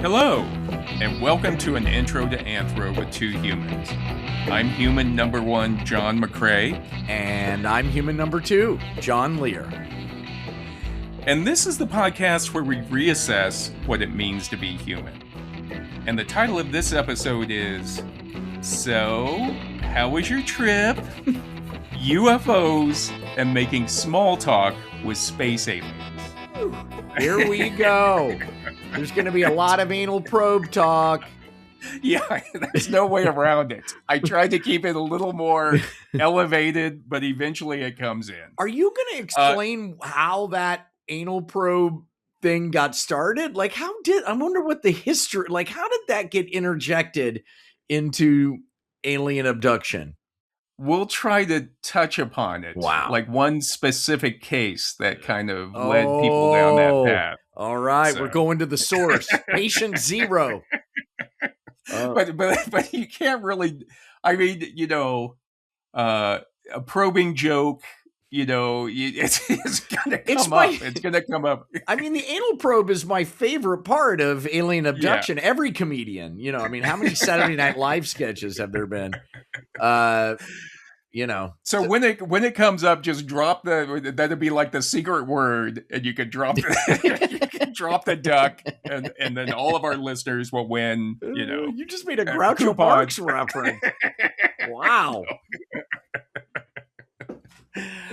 Hello, and welcome to an intro to Anthro with two humans. I'm human number one, John McCray. And I'm human number two, John Lehr. And this is the podcast where we reassess what it means to be human. And the title of this episode is, So, how was your trip? UFOs and making small talk with space aliens. Here we go. There's going to be a lot of anal probe talk. Yeah, there's no way around it. I tried to keep it a little more elevated, but eventually it comes in. Are you going to explain how that anal probe thing got started? Like, I wonder what the history, like, how did that get interjected into alien abduction? We'll try to touch upon it. Wow. Like one specific case that kind of led people down that path. All right, we're going to the source. Patient zero. But you can't really, I mean, a probing joke, it's going to come up. It's going to come up. I mean, the anal probe is my favorite part of alien abduction. Yeah. Every comedian, how many Saturday Night Live sketches have there been? So when it comes up, just drop that'd be like the secret word, and you could drop drop the duck, and then all of our listeners will win. You just made a Groucho Marx reference. Wow.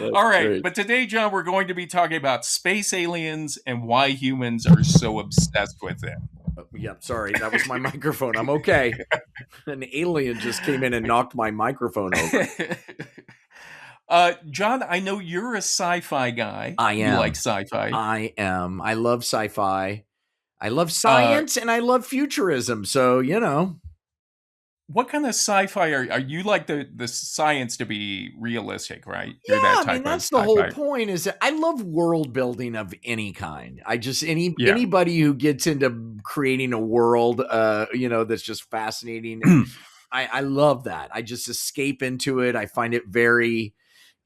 All right, great. But today, John, we're going to be talking about space aliens and why humans are so obsessed with them. Yeah, sorry, that was my microphone. I'm okay. An alien just came in and knocked my microphone over. John, I know you're a sci-fi guy. I am. You like sci-fi. I am. I love sci-fi. I love science and I love futurism. So, What kind of sci-fi are you like the science to be realistic, right? You're that type that's the whole point is that I love world building of any kind. I just, anybody who gets into creating a world, that's just fascinating. I love that. I just escape into it. I find it very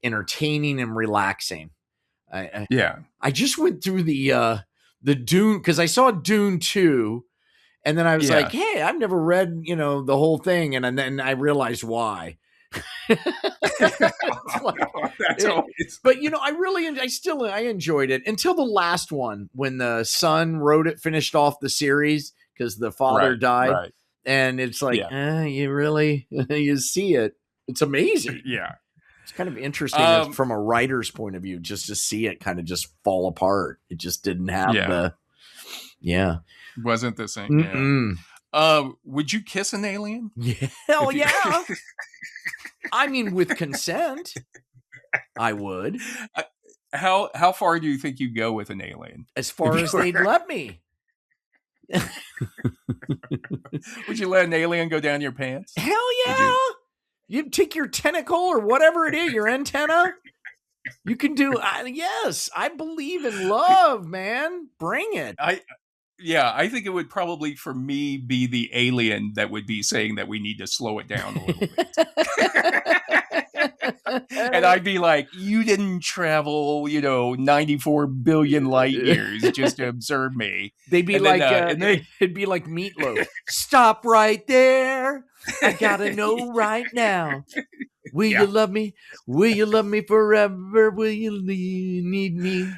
entertaining and relaxing. I just went through the Dune, because I saw Dune 2. And then I was like, hey, I've never read, the whole thing. And then I realized why. But, I enjoyed it until the last one when the son finished off the series because the father died. Right. And it's like, you see it. It's amazing. Yeah. It's kind of interesting from a writer's point of view, just to see it kind of just fall apart. It just didn't have wasn't the same. Yeah. Would you kiss an alien? Yeah, hell yeah. I mean, with consent, I would. How far do you think you go with an alien? As far as they'd let me. Would you let an alien go down your pants? Hell yeah. You'd take your tentacle or whatever it is, your antenna. You can do. Yes, I believe in love, man. Bring it. I think it would probably, for me, be the alien that would be saying that we need to slow it down a little bit. And I'd be like, you didn't travel, 94 billion light years just to observe me. They'd be it'd be like Meatloaf. Stop right there. I gotta know right now. Will you love me? Will you love me forever? Will you need me?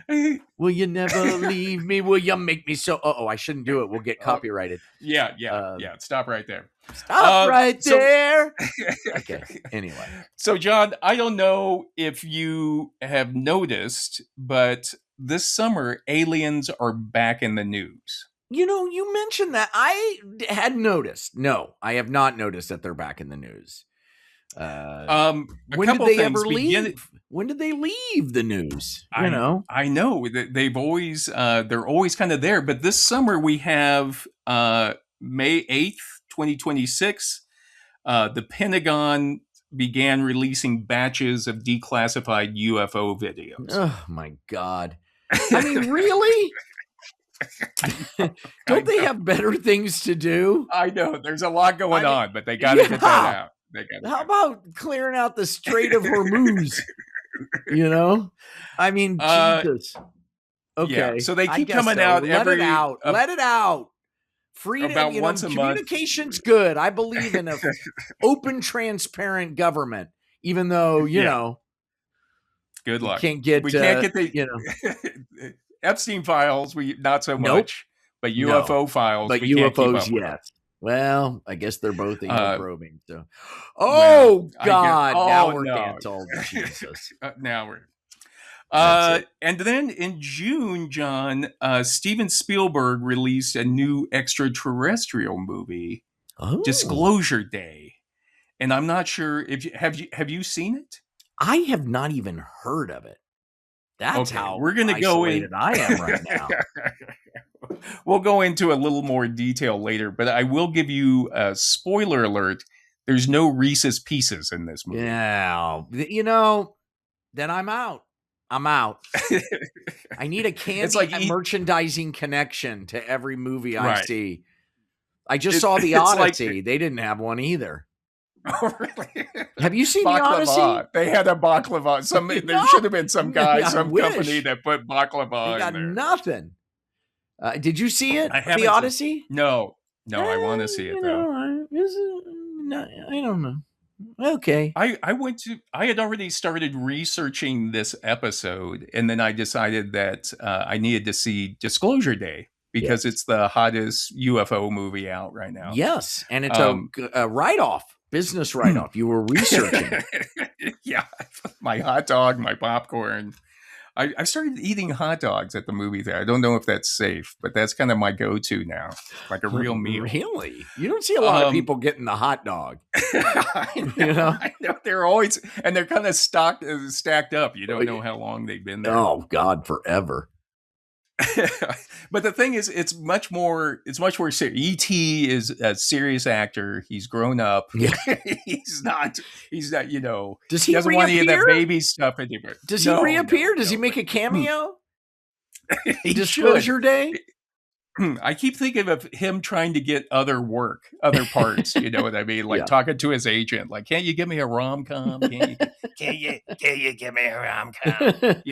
Will you never leave me? Will you make me so? I shouldn't do it. We'll get copyrighted. Yeah. Stop right there. Stop right there. Okay. Anyway. So, John, I don't know if you have noticed, but this summer, aliens are back in the news. You mentioned that. I had noticed. No, I have not noticed that they're back in the news. When did they ever leave? When did they leave the news? I know they've always they're always kind of there. But this summer we have May 8th, 2026. The Pentagon began releasing batches of declassified UFO videos. Oh my God! I mean, really? Don't they have better things to do? I know there's a lot going on, but they got to get that out. How about clearing out the Strait of Hormuz? I mean, Jesus. Okay. Yeah. So they keep coming out Let it out. Freedom, about once a month. Communication's good. I believe in a open, transparent government, even though, you know, good luck. We can't get the Epstein files. Not so much, but UFO files. But we UFOs, can't keep up yes. Well, I guess they're both anal probing. So, now we're canceled. Jesus. Now we're. And then in June, John, Steven Spielberg released a new extraterrestrial movie, Disclosure Day, and I'm not sure if have you seen it? I have not even heard of it. That's how we're going to go in. I am right now. We'll go into a little more detail later, but I will give you a spoiler alert. There's no Reese's Pieces in this movie. Yeah, then I'm out. I need a candy merchandising connection to every movie I see. I just saw The Odyssey. They didn't have one either. Oh, really? Have you seen The Odyssey? They had a baklava. There should have been some guy, company that put baklava in there. Nothing. Did you see it? The Odyssey? No, I want to see it though. I don't know. Okay. I had already started researching this episode, and then I decided that I needed to see Disclosure Day because it's the hottest UFO movie out right now. Yes, and it's a write-off. Business write-off. You were researching. Yeah. My hot dog, my popcorn. I started eating hot dogs at the movie theater. I don't know if that's safe, but that's kind of my go-to now, like a real meal. Really? You don't see a lot of people getting the hot dog. I know. They're always, and they're kind of stacked up. You don't know how long they've been there. Oh, God, forever. But the thing is, it's much more serious. E.T. is a serious actor. He's grown up. Yeah. he's not, does he doesn't want any of that baby stuff anymore. Does he reappear? Does he make a cameo? Disclosure Day? I keep thinking of him trying to get other parts. You know what I mean? Like talking to his agent, like, "Can't you give me a rom-com? Can you give me a rom-com?"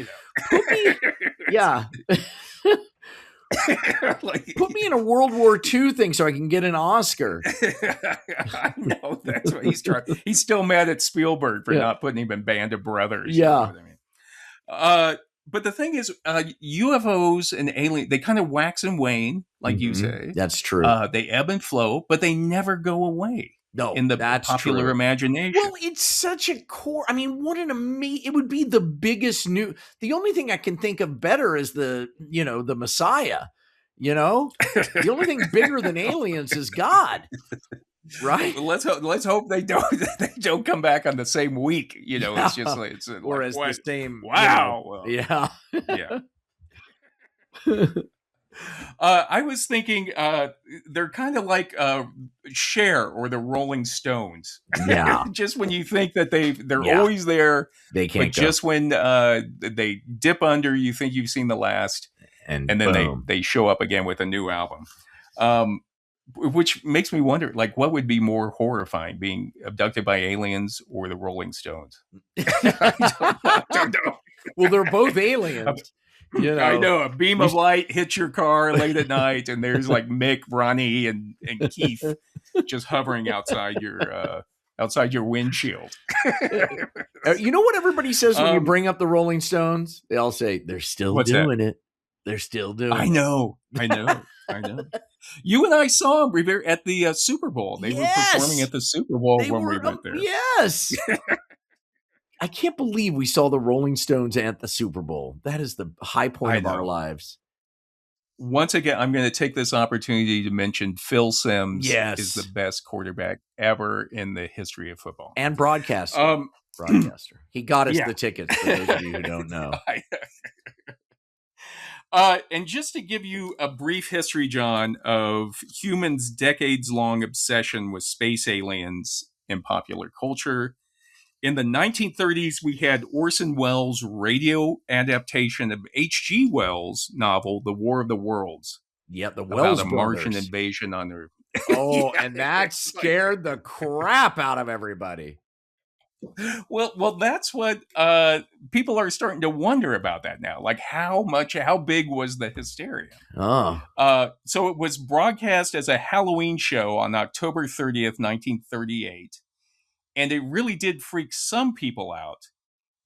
Yeah. Put me in a World War II thing so I can get an Oscar. I know that's what he's trying. He's still mad at Spielberg for not putting him in Band of Brothers. Yeah. You know what I mean? But the thing is, UFOs and aliens, they kind of wax and wane, like you say. That's true. They ebb and flow, but they never go away. No, in the popular imagination. Well, it's such a core. I mean, what an amazing! It would be the biggest new. The only thing I can think of better is the Messiah. The only thing bigger than aliens is God. Right. Well, let's hope they don't come back on the same week. It's just like the same. Wow. Yeah. I was thinking they're kind of like Cher or the Rolling Stones. Yeah. Just when you think that they're always there, they can't. But just when they dip under, you think you've seen the last, and then they show up again with a new album. Which makes me wonder, like, what would be more horrifying, being abducted by aliens or the Rolling Stones? I don't know. Well, they're both aliens. I know a beam of light hits your car late at night, and there's like Mick, Ronnie, and Keith just hovering outside your windshield. You know what everybody says when you bring up the Rolling Stones? They all say they're still doing it. They're still doing it. I know. You and I saw them at the Super Bowl. They were performing at the Super Bowl when we went there. Yes. I can't believe we saw the Rolling Stones at the Super Bowl. That is the high point of our lives. Once again, I'm going to take this opportunity to mention Phil Simms is the best quarterback ever in the history of football. And broadcaster. He got us the tickets, for those of you who don't know. And just to give you a brief history, John, of humans' decades-long obsession with space aliens in popular culture. In the 1930s, we had Orson Welles' radio adaptation of H.G. Wells' novel, The War of the Worlds. Yeah, the Wells about a Martian invasion on Earth. Oh, and that scared the crap out of everybody. Well, that's what people are starting to wonder about that now. Like, how big was the hysteria? Oh. So it was broadcast as a Halloween show on October 30th, 1938. And it really did freak some people out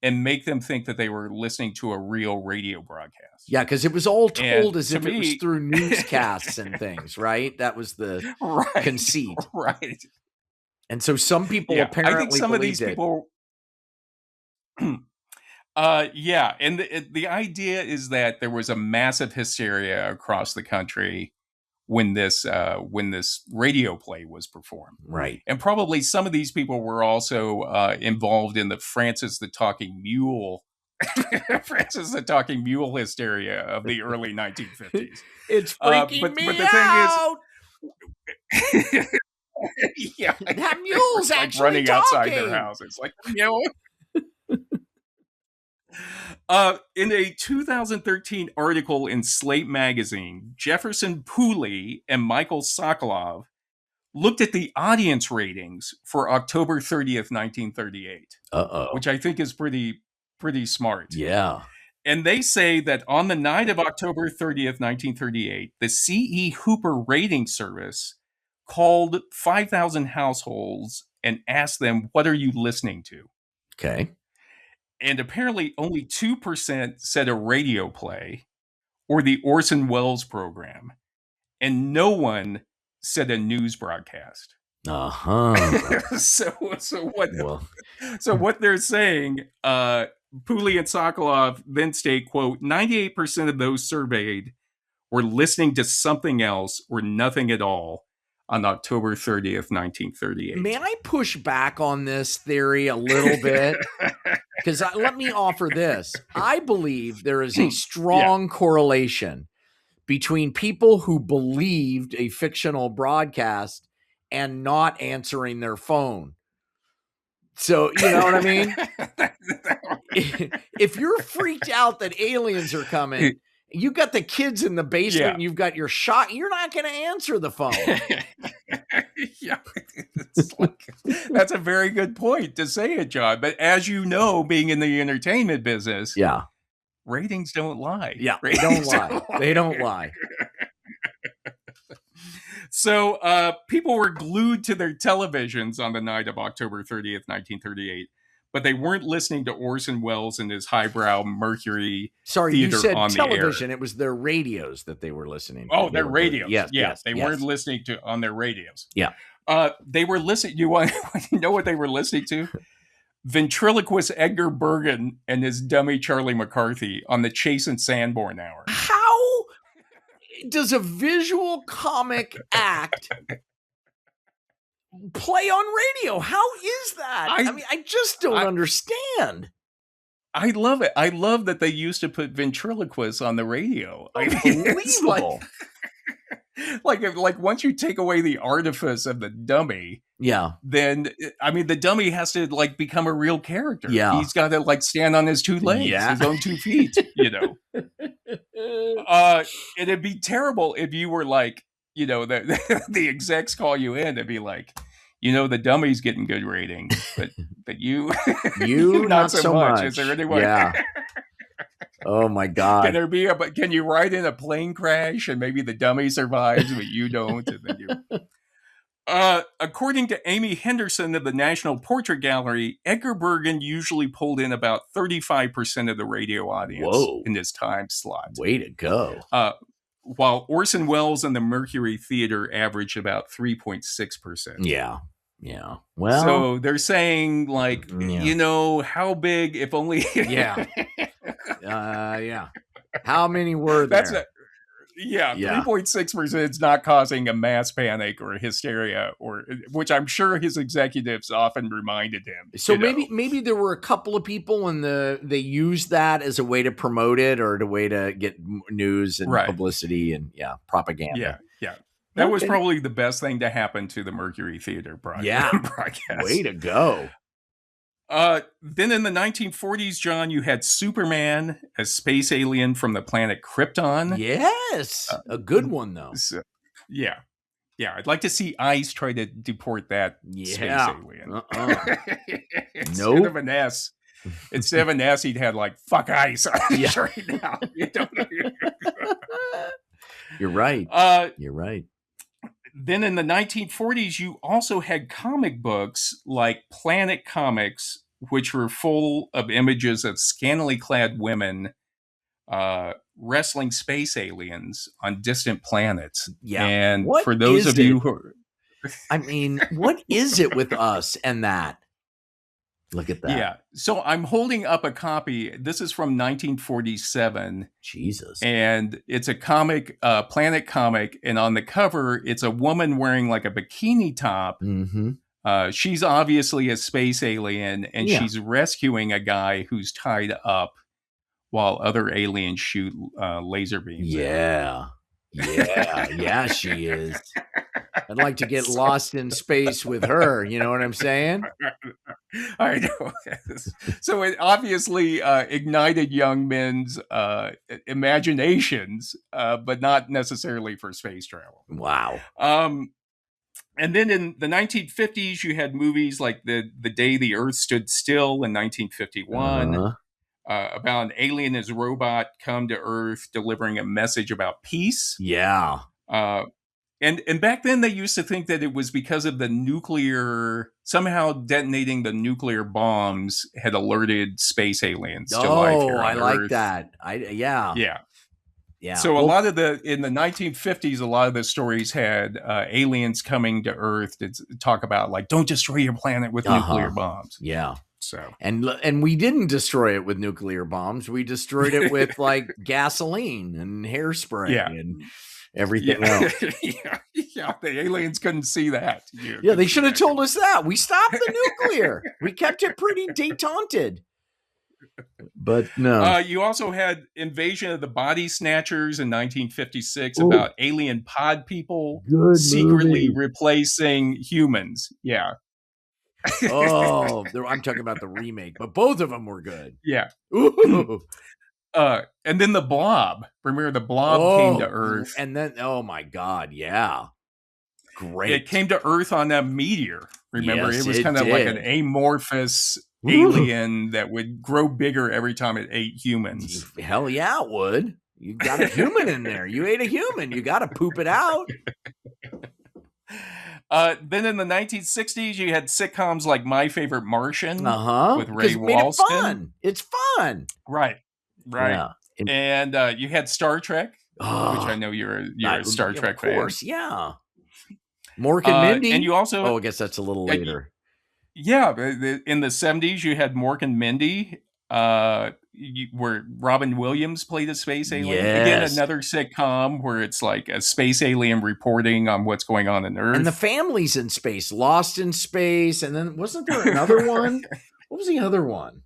and make them think that they were listening to a real radio broadcast. Yeah, because it was all told as if it was through newscasts and things, right? That was the conceit. Right. And so some people apparently I think some of these people... yeah, and the idea is that there was a massive hysteria across the country when this radio play was performed. Right. And probably some of these people were also involved in the Francis the Talking Mule Francis the Talking Mule hysteria of the early 1950s. It's freaking me but the out. Thing is, yeah, that mule's like actually running talking outside their house. It's like, you know. In a 2013 article in Slate magazine, Jefferson Pooley and Michael Sokolov looked at the audience ratings for October 30th, 1938. Which I think is pretty smart. Yeah. And they say that on the night of October 30th, 1938, the C.E. Hooper rating service called 5,000 households and asked them, "What are you listening to?" Okay. And apparently only 2% said a radio play or the Orson Welles program. And no one said a news broadcast. So what they're saying, Pooley and Sokolov then state, quote, 98% of those surveyed were listening to something else or nothing at all on October 30th, 1938. May I push back on this theory a little bit? Because let me offer this. I believe there is a strong correlation between people who believed a fictional broadcast and not answering their phone. So, you know what I mean? If you're freaked out that aliens are coming, you got the kids in the basement and you've got your shot, you're not going to answer the phone. Yeah, it's like, that's a very good point to say it, John. But as you know, being in the entertainment business, ratings don't lie. Yeah, they don't lie. So people were glued to their televisions on the night of October 30th, 1938, but they weren't listening to Orson Welles and his highbrow Mercury theater you said on television. The air. It was their radios that they were listening to. Oh, their radios. Yes. They weren't listening to on their radios. Yeah. They were listening. You want to know what they were listening to? Ventriloquist Edgar Bergen and his dummy Charlie McCarthy on the Chase and Sanborn Hour. How does a visual comic act play on radio? How is that? I mean, I just don't understand. I love it. I love that they used to put ventriloquists on the radio. Unbelievable. Like once you take away the artifice of the dummy, then I mean the dummy has to like become a real character. Yeah, he's got to like stand on his two legs, his own 2 feet. You know, it'd be terrible if you were like, you know, the execs call you in and be like, you know, the dummy's getting good ratings, but you not so much. Is there anyone? Yeah. Oh my God! Can you ride in a plane crash and maybe the dummy survives but you don't? And then you... according to Amy Henderson of the National Portrait Gallery, Edgar Bergen usually pulled in about 35% of the radio audience in his time slot. Way to go! While Orson Welles and the Mercury Theater averaged about 3.6%. Yeah. Well, so they're saying like, you know, how big? If only. Yeah. How many were there? 3.6% is not causing a mass panic or hysteria, or which I'm sure his executives often reminded him. So maybe there were a couple of people and they used that as a way to promote it or a way to get news and publicity and propaganda. Yeah. That was probably the best thing to happen to the Mercury Theater broadcast. Way to go. Then in the 1940s, John, you had Superman, a space alien from the planet Krypton. Yes. A good one, though. So, Yeah, I'd like to see ICE try to deport that space alien. Instead of an S. Instead of an S, he'd had like "fuck ICE" right now. You're right. You're right. Then in the 1940s, you also had comic books like Planet Comics, which were full of images of scantily clad women wrestling space aliens on distant planets. Yeah. And what for those of you who I mean, what is it with us and that? Look at that. Yeah. So I'm holding up a copy. This is from 1947. Jesus. And it's a comic, Planet comic. And on the cover, it's a woman wearing like a bikini top. Mm-hmm. She's obviously a space alien, and she's rescuing a guy who's tied up while other aliens shoot laser beams. Yeah. She is. I'd like to get lost in space with her. You know what I'm saying? I know. So it obviously ignited young men's imaginations, but not necessarily for space travel. Wow. And then in the 1950s, you had movies like The Day the Earth Stood Still in 1951. About an alien as a robot come to Earth delivering a message about peace. Yeah. And back then they used to think that it was because of the nuclear, somehow detonating the nuclear bombs had alerted space aliens to life here on I Earth. like that. Yeah. So a lot of in the 1950s, a lot of the stories had aliens coming to Earth to talk about like, don't destroy your planet with nuclear bombs. Yeah. So and we didn't destroy it with nuclear bombs. We destroyed it with like gasoline and hairspray and everything else. The aliens couldn't see that. They should have told us that. We stopped the nuclear. We kept it pretty détented. But no. You also had Invasion of the Body Snatchers in 1956 about alien pod people secretly replacing humans. Yeah. I'm talking about the remake, but both of them were good. Yeah. And then the Blob. Remember the Blob came to Earth. And then, oh my God, yeah. Great. It came to Earth on a meteor. Remember, it was kind of like an amorphous alien that would grow bigger every time it ate humans. Hell yeah, it would. You got a human in there. You ate a human. You got to poop it out. Then in the 1960s, you had sitcoms like My Favorite Martian with Ray Walston. It's fun. Right. Yeah. And you had Star Trek, which I know you're a Star Trek fan. Of course, yeah. Mork and Mindy. And you also... I guess that's a little later. Yeah, in the 70s, you had Mork and Mindy, where Robin Williams played a space alien. Yes. Again, another sitcom where it's like a space alien reporting on what's going on in Earth. And the family's in space, Lost in Space. And then wasn't there another one? What was the other one?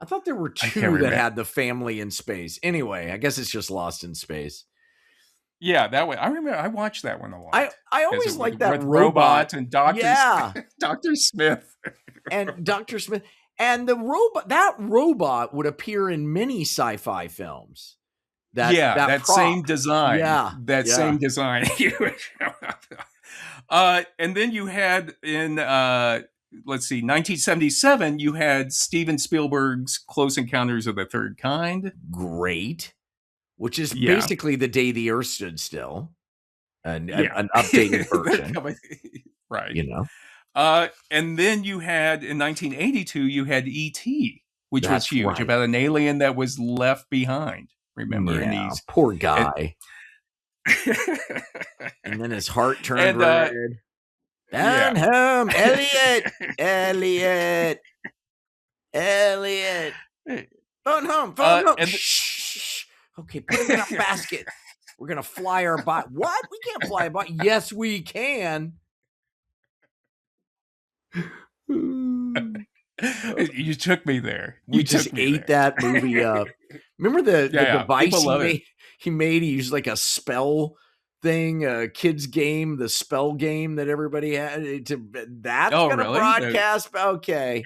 I thought there were two that had the family in space. Anyway, I guess it's just Lost in Space. Yeah, that way. I remember I watched that one a lot. I always liked that robot and Dr. Smith. And Dr. Smith. And that robot would appear in many sci-fi films. That same design. Same design. And then you had in 1977, you had Steven Spielberg's Close Encounters of the Third Kind. Great. Which is basically The Day the Earth Stood Still. An updated version. Right. You know. And then you had, in 1982, you had E.T., which was huge, about an alien that was left behind. Remember? Yeah, poor guy. And then his heart turned red. Down home, Elliot. Phone home. Shh. Okay, put him in a basket. We're going to fly our bot. What? We can't fly a bot. Yes, we can. You took me there. We just ate that movie up. Remember the device he made? He used like a spell thing, a kid's game, the spell game that everybody had. That's going to broadcast. Okay.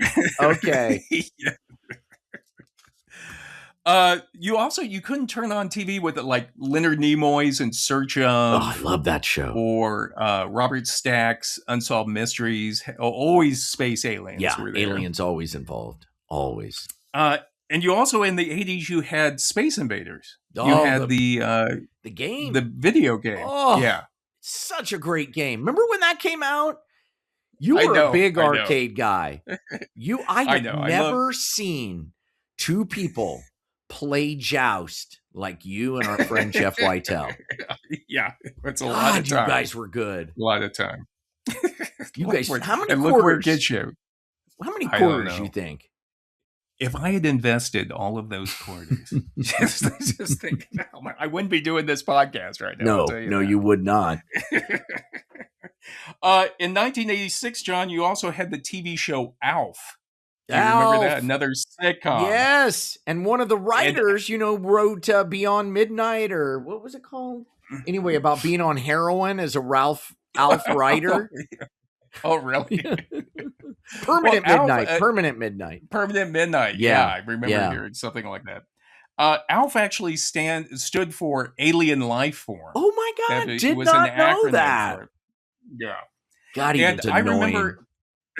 You couldn't turn on TV with like Leonard Nimoy's In Search of. Oh, I love that show. Or Robert Stack's Unsolved Mysteries. Always space aliens were there. Aliens always involved. Always. And you also, in the 80s, you had Space Invaders. Oh, you had the game. The video game. Oh, yeah. Such a great game. Remember when that came out? You were a big arcade guy. I have never seen two people play Joust like you and our friend Jeff Whitell. Yeah, it's a lot of time. You guys were good. A lot of time. You guys, how many quarters? Look where it gets you. How many quarters do you think? If I had invested all of those quarters, just think, I wouldn't be doing this podcast right now. No, you would not. In 1986, John, you also had the TV show Alf. Do you remember that? Another sitcom. Yes. And one of the writers, wrote Beyond Midnight, or what was it called? Anyway, about being on heroin as a Alf writer. Oh, really? Permanent Midnight. Permanent Midnight. Yeah, I remember hearing something like that. Alf actually stood for Alien Life Form. Oh my God! Did not know that. Yeah. God, he was annoying. I remember.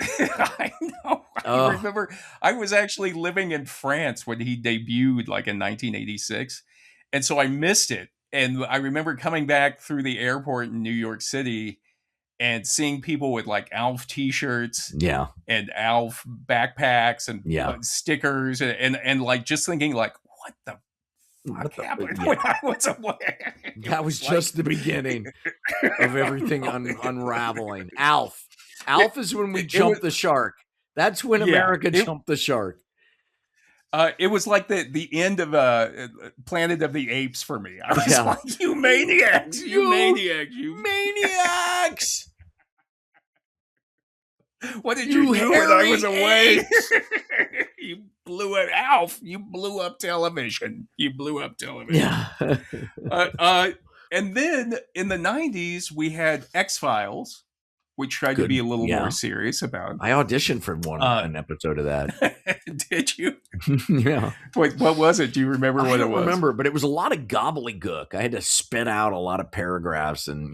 I know. I remember. I was actually living in France when he debuted, like in 1986, and so I missed it. And I remember coming back through the airport in New York City and seeing people with like Alf T-shirts, and Alf backpacks and stickers, and like just thinking like, what the fuck happened when I was away? That was just the beginning of everything unraveling. Alf is when we jumped the shark. That's when America jumped the shark. It was like the end of Planet of the Apes for me. I was like, you maniacs, you maniacs. What did you do when I was away? You blew it, Alf. You blew up television. Yeah. And then in the 90s, we had X-Files, which tried to be a little more serious about. I auditioned for an episode of that. Did you? Yeah. Wait, what was it? Do you remember what it was? I don't remember, but it was a lot of gobbledygook. I had to spit out a lot of paragraphs, and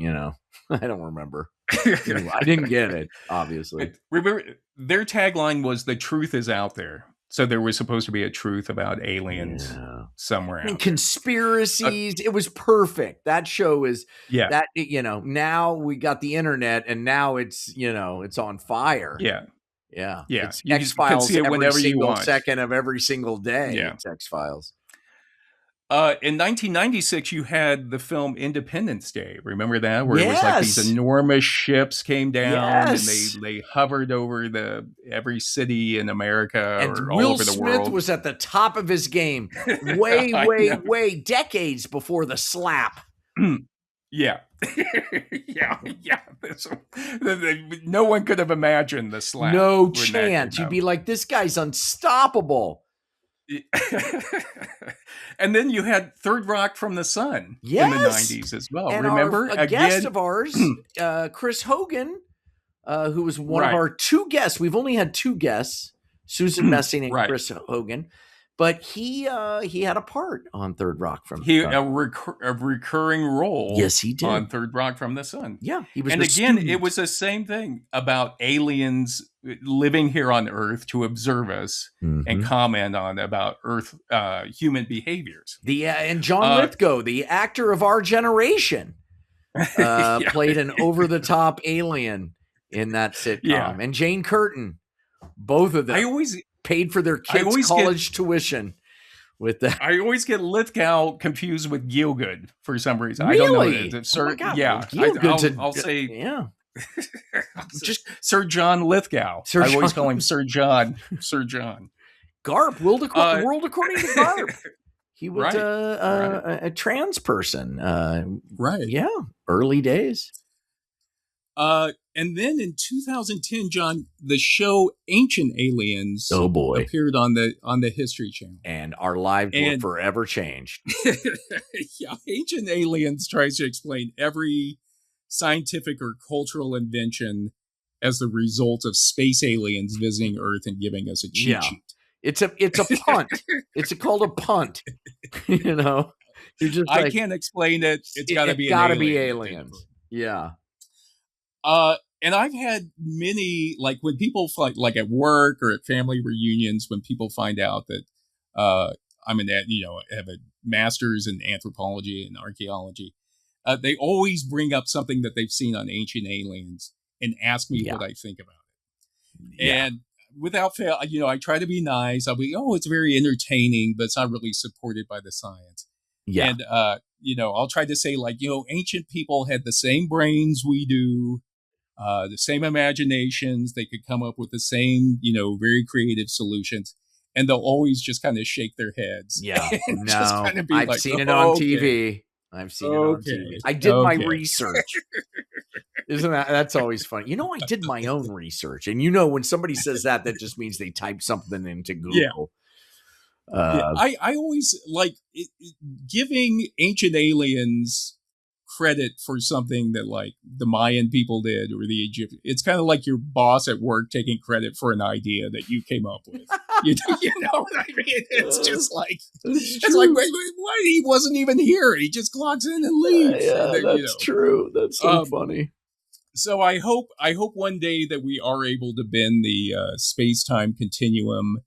I don't remember. Anyway, I didn't get it, obviously. Remember, their tagline was "The truth is out there." So there was supposed to be a truth about aliens somewhere. I mean, conspiracies. It was perfect. That show is that, now we got the internet, and now it's, it's on fire. Yeah. Yeah. Yeah. It's X-Files see it every whenever single you want. second of every single day. Yeah. It's X-Files. In 1996, you had the film Independence Day. Remember that? Where it was like these enormous ships came down and they hovered over every city in America or all over the world. Will Smith was at the top of his game way decades before the slap. Yeah. No one could have imagined the slap. No chance. You'd be like, this guy's unstoppable. And then you had Third Rock from the Sun in the 90s as well. And remember? A guest of ours, Chris Hogan, who was one of our two guests. We've only had two guests, Susan Messing and Chris Hogan. But he had a part on Third Rock from the Sun. A recurring role. Yes, he did. On Third Rock from the Sun. Yeah, he was. And again, it was the same thing about aliens living here on Earth to observe us and comment on about Earth human behaviors. And John Lithgow, the actor of our generation, played an over-the-top alien in that sitcom. Yeah. And Jane Curtin, both of them. Paid for their kids' college tuition with that. I always get Lithgow confused with Gielgud for some reason. Really? I don't know. Sir, I'll say just Sir John Lithgow. I always call him Sir John. Sir John. Garp, world according to Garp. He was a trans person. Right. Yeah. Early days. And then in 2010, John, the show Ancient Aliens appeared on the History Channel. And our lives were forever changed. Yeah, Ancient Aliens tries to explain every scientific or cultural invention as the result of space aliens visiting Earth and giving us a cheat sheet. It's a punt. It's called a punt. You know, you're just I can't explain it. It's got to be an alien. Be aliens. Yeah. And I've had many, like when people like at work or at family reunions, when people find out that I'm have a master's in anthropology and archaeology, they always bring up something that they've seen on Ancient Aliens and ask me what I think about it. Yeah. And without fail, I try to be nice. I'll be, it's very entertaining, but it's not really supported by the science. Yeah. And, I'll try to say like, ancient people had the same brains we do, the same imaginations. They could come up with the same, very creative solutions. And they'll always just kind of shake their heads. Yeah. No, kind of I've seen it on TV. I've seen it on TV. I did my research. Isn't that's always funny. I did my own research. And when somebody says that just means they typed something into Google. Yeah. I always like giving Ancient Aliens credit for something that like the Mayan people did or the Egyptians. It's kind of like your boss at work taking credit for an idea that you came up with. You know what I mean? It's just like it's like why he wasn't even here. He just clocks in and leaves. That's true. That's so funny. So I hope one day that we are able to bend the space-time continuum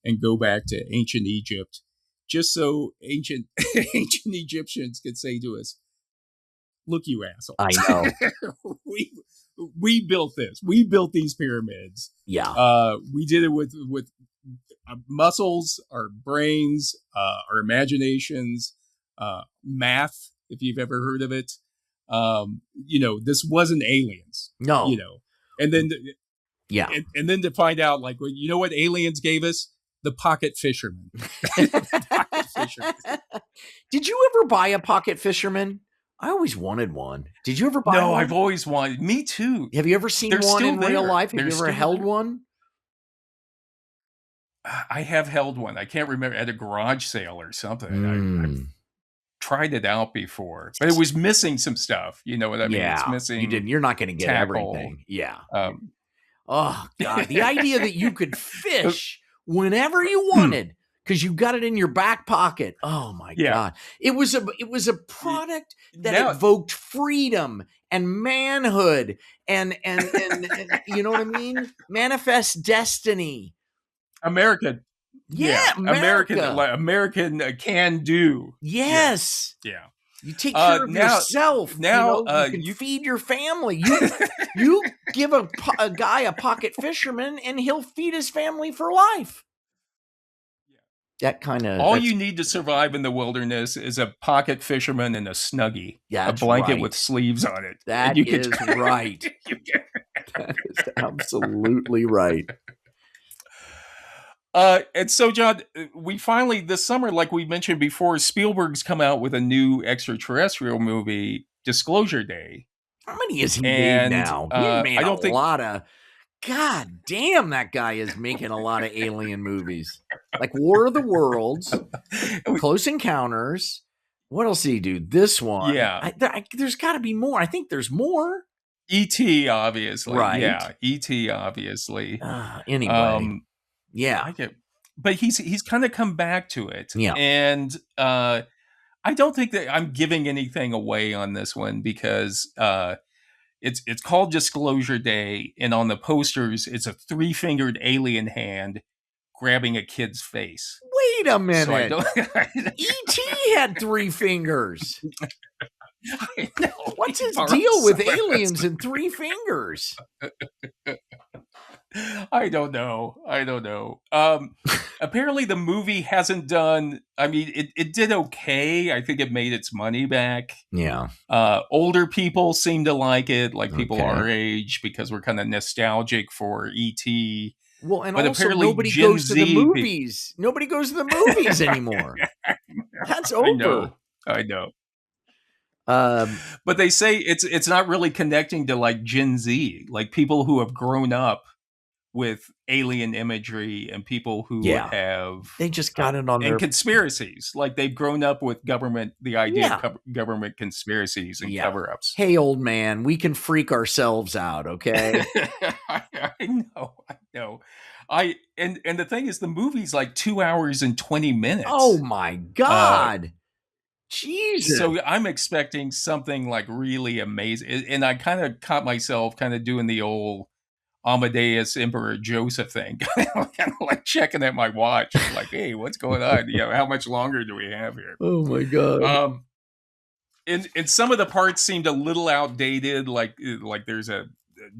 and go back to ancient Egypt, just so ancient Egyptians could say to us, "Look, you assholes! I know we built this. We built these pyramids. Yeah, we did it with muscles, our brains, our imaginations, math. If you've ever heard of it, this wasn't aliens. No, and then and then to find out, like, what aliens gave us." The pocket fisherman. Did you ever buy a pocket fisherman? I always wanted one. Did you ever buy one? No, I've always wanted. Me too. Have you ever seen one in real life? Have you ever held one? I have held one. I can't remember, at a garage sale or something. I've tried it out before, but it was missing some stuff. You know what I mean? Yeah, it's missing. You didn't. You're not going to get everything. Yeah. Oh God, the idea that you could fish whenever you wanted because you got it in your back pocket. Oh my God. It was a product that evoked freedom and manhood and you know what I mean? Manifest destiny. American. Yeah. American can do. Yes. Yeah. You take care of yourself. Now you can feed your family. You give a guy a pocket fisherman, and he'll feed his family for life. That kind of all you need to survive in the wilderness is a pocket fisherman and a Snuggie, a blanket with sleeves on it. That is right. That is absolutely right. And so, John, we finally, this summer, like we mentioned before, Spielberg's come out with a new extraterrestrial movie, Disclosure Day. How many has he made now? He made a lot of... God damn, that guy is making a lot of alien movies. Like War of the Worlds, Close Encounters. What else did he do? This one. Yeah. There's got to be more. I think there's more. E.T., obviously. Right. Yeah, E.T., obviously. Anyway. Yeah, but he's kind of come back to it. Yeah, and I don't think that I'm giving anything away on this one because it's called Disclosure Day, and on the posters it's a 3-fingered alien hand grabbing a kid's face. Wait a minute, E.T. had 3 fingers. I know. What's his deal with aliens and 3 fingers? I don't know. Apparently the movie hasn't done, I mean, it did okay. I think it made its money back. Yeah. Older people seem to like it, like people our age, because we're kind of nostalgic for E.T. Well, and but also nobody goes to the movies. Nobody goes to the movies anymore. That's over. I know. But they say it's not really connecting to like Gen Z, like people who have grown up with alien imagery and people who have they just got it on their conspiracies. Like they've grown up with the idea of government conspiracies and cover-ups. Hey, old man, we can freak ourselves out, okay? I know. And the thing is, the movie's like 2 hours and 20 minutes. Oh my God. Jesus. So I'm expecting something like really amazing. And I kind of caught myself kind of doing the old Amadeus Emperor Joseph thing, kind of like checking at my watch, like, hey, what's going on? How much longer do we have here? Oh my God. And some of the parts seemed a little outdated, like there's a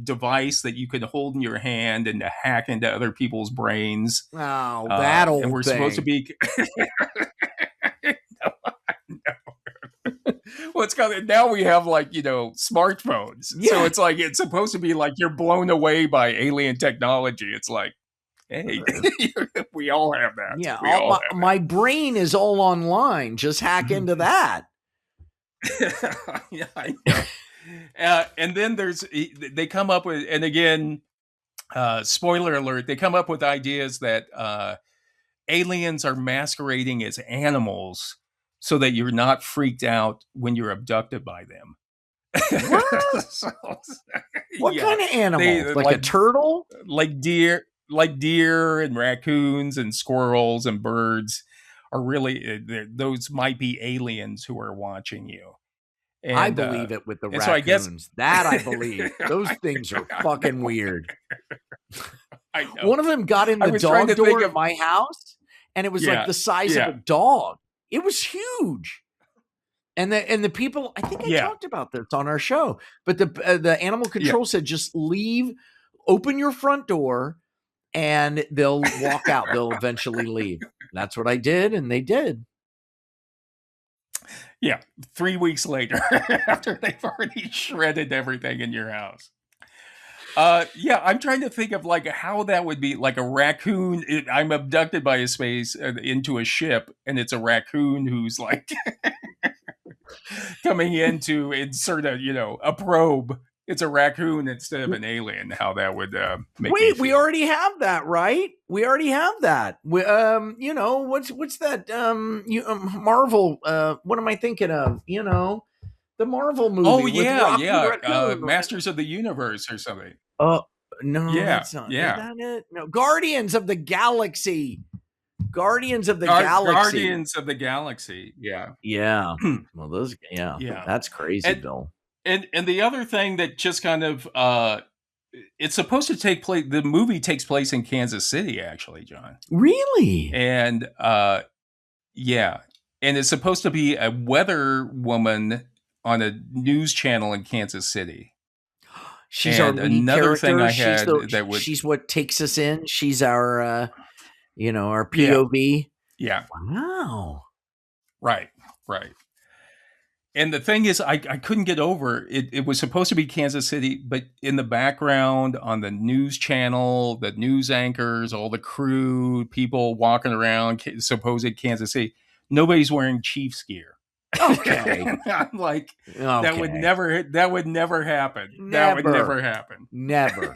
device that you could hold in your hand and to hack into other people's brains. Oh, that old and we're thing. Supposed to be Well, it's kind of, now we have like, smartphones. Yeah. So it's like, it's supposed to be like you're blown away by alien technology. It's like, hey, we all have that. Yeah. My brain is all online. Just hack into that. Yeah, I know. And then they come up with, and again, spoiler alert, they come up with ideas that aliens are masquerading as animals so that you're not freaked out when you're abducted by them. What? What kind of animal? Like a turtle? Like deer and raccoons and squirrels and birds are really, those might be aliens who are watching you. And, I believe it with the raccoons. So I guess, that I believe. Those things are fucking weird. I know. One of them got in the dog door of my house, and it was like the size of a dog. It was huge. And the people, I think I talked about this on our show, but the animal control said, just leave, open your front door, and they'll walk out. They'll eventually leave. That's what I did, and they did. Yeah, 3 weeks later, after they've already shredded everything in your house. I'm trying to think of like how that would be, like a raccoon. I'm abducted by a space into a ship, and it's a raccoon who's like coming in to insert a probe. It's a raccoon instead of an alien. How that would make me feel. We already have that, right? We already have that. What's that? Marvel. What am I thinking of? The Marvel movie. Oh yeah. Masters of the Universe or something. No, that's not. Is that it? No, Guardians of the Galaxy. Guardians of the Galaxy. Yeah. Yeah. Well, those. Yeah. That's crazy, Bill. And the other thing that just kind of it's supposed to take place. The movie takes place in Kansas City, actually, John. Really? And and it's supposed to be a weather woman on a news channel in Kansas City. She's our lead character. She's what takes us in. She's our, our POV. Yeah. Wow. Right. And the thing is, I couldn't get over it. It was supposed to be Kansas City, but in the background on the news channel, the news anchors, all the crew, people walking around, supposed Kansas City, nobody's wearing Chiefs gear. Okay. I'm like, that would never happen. That would never happen. Never.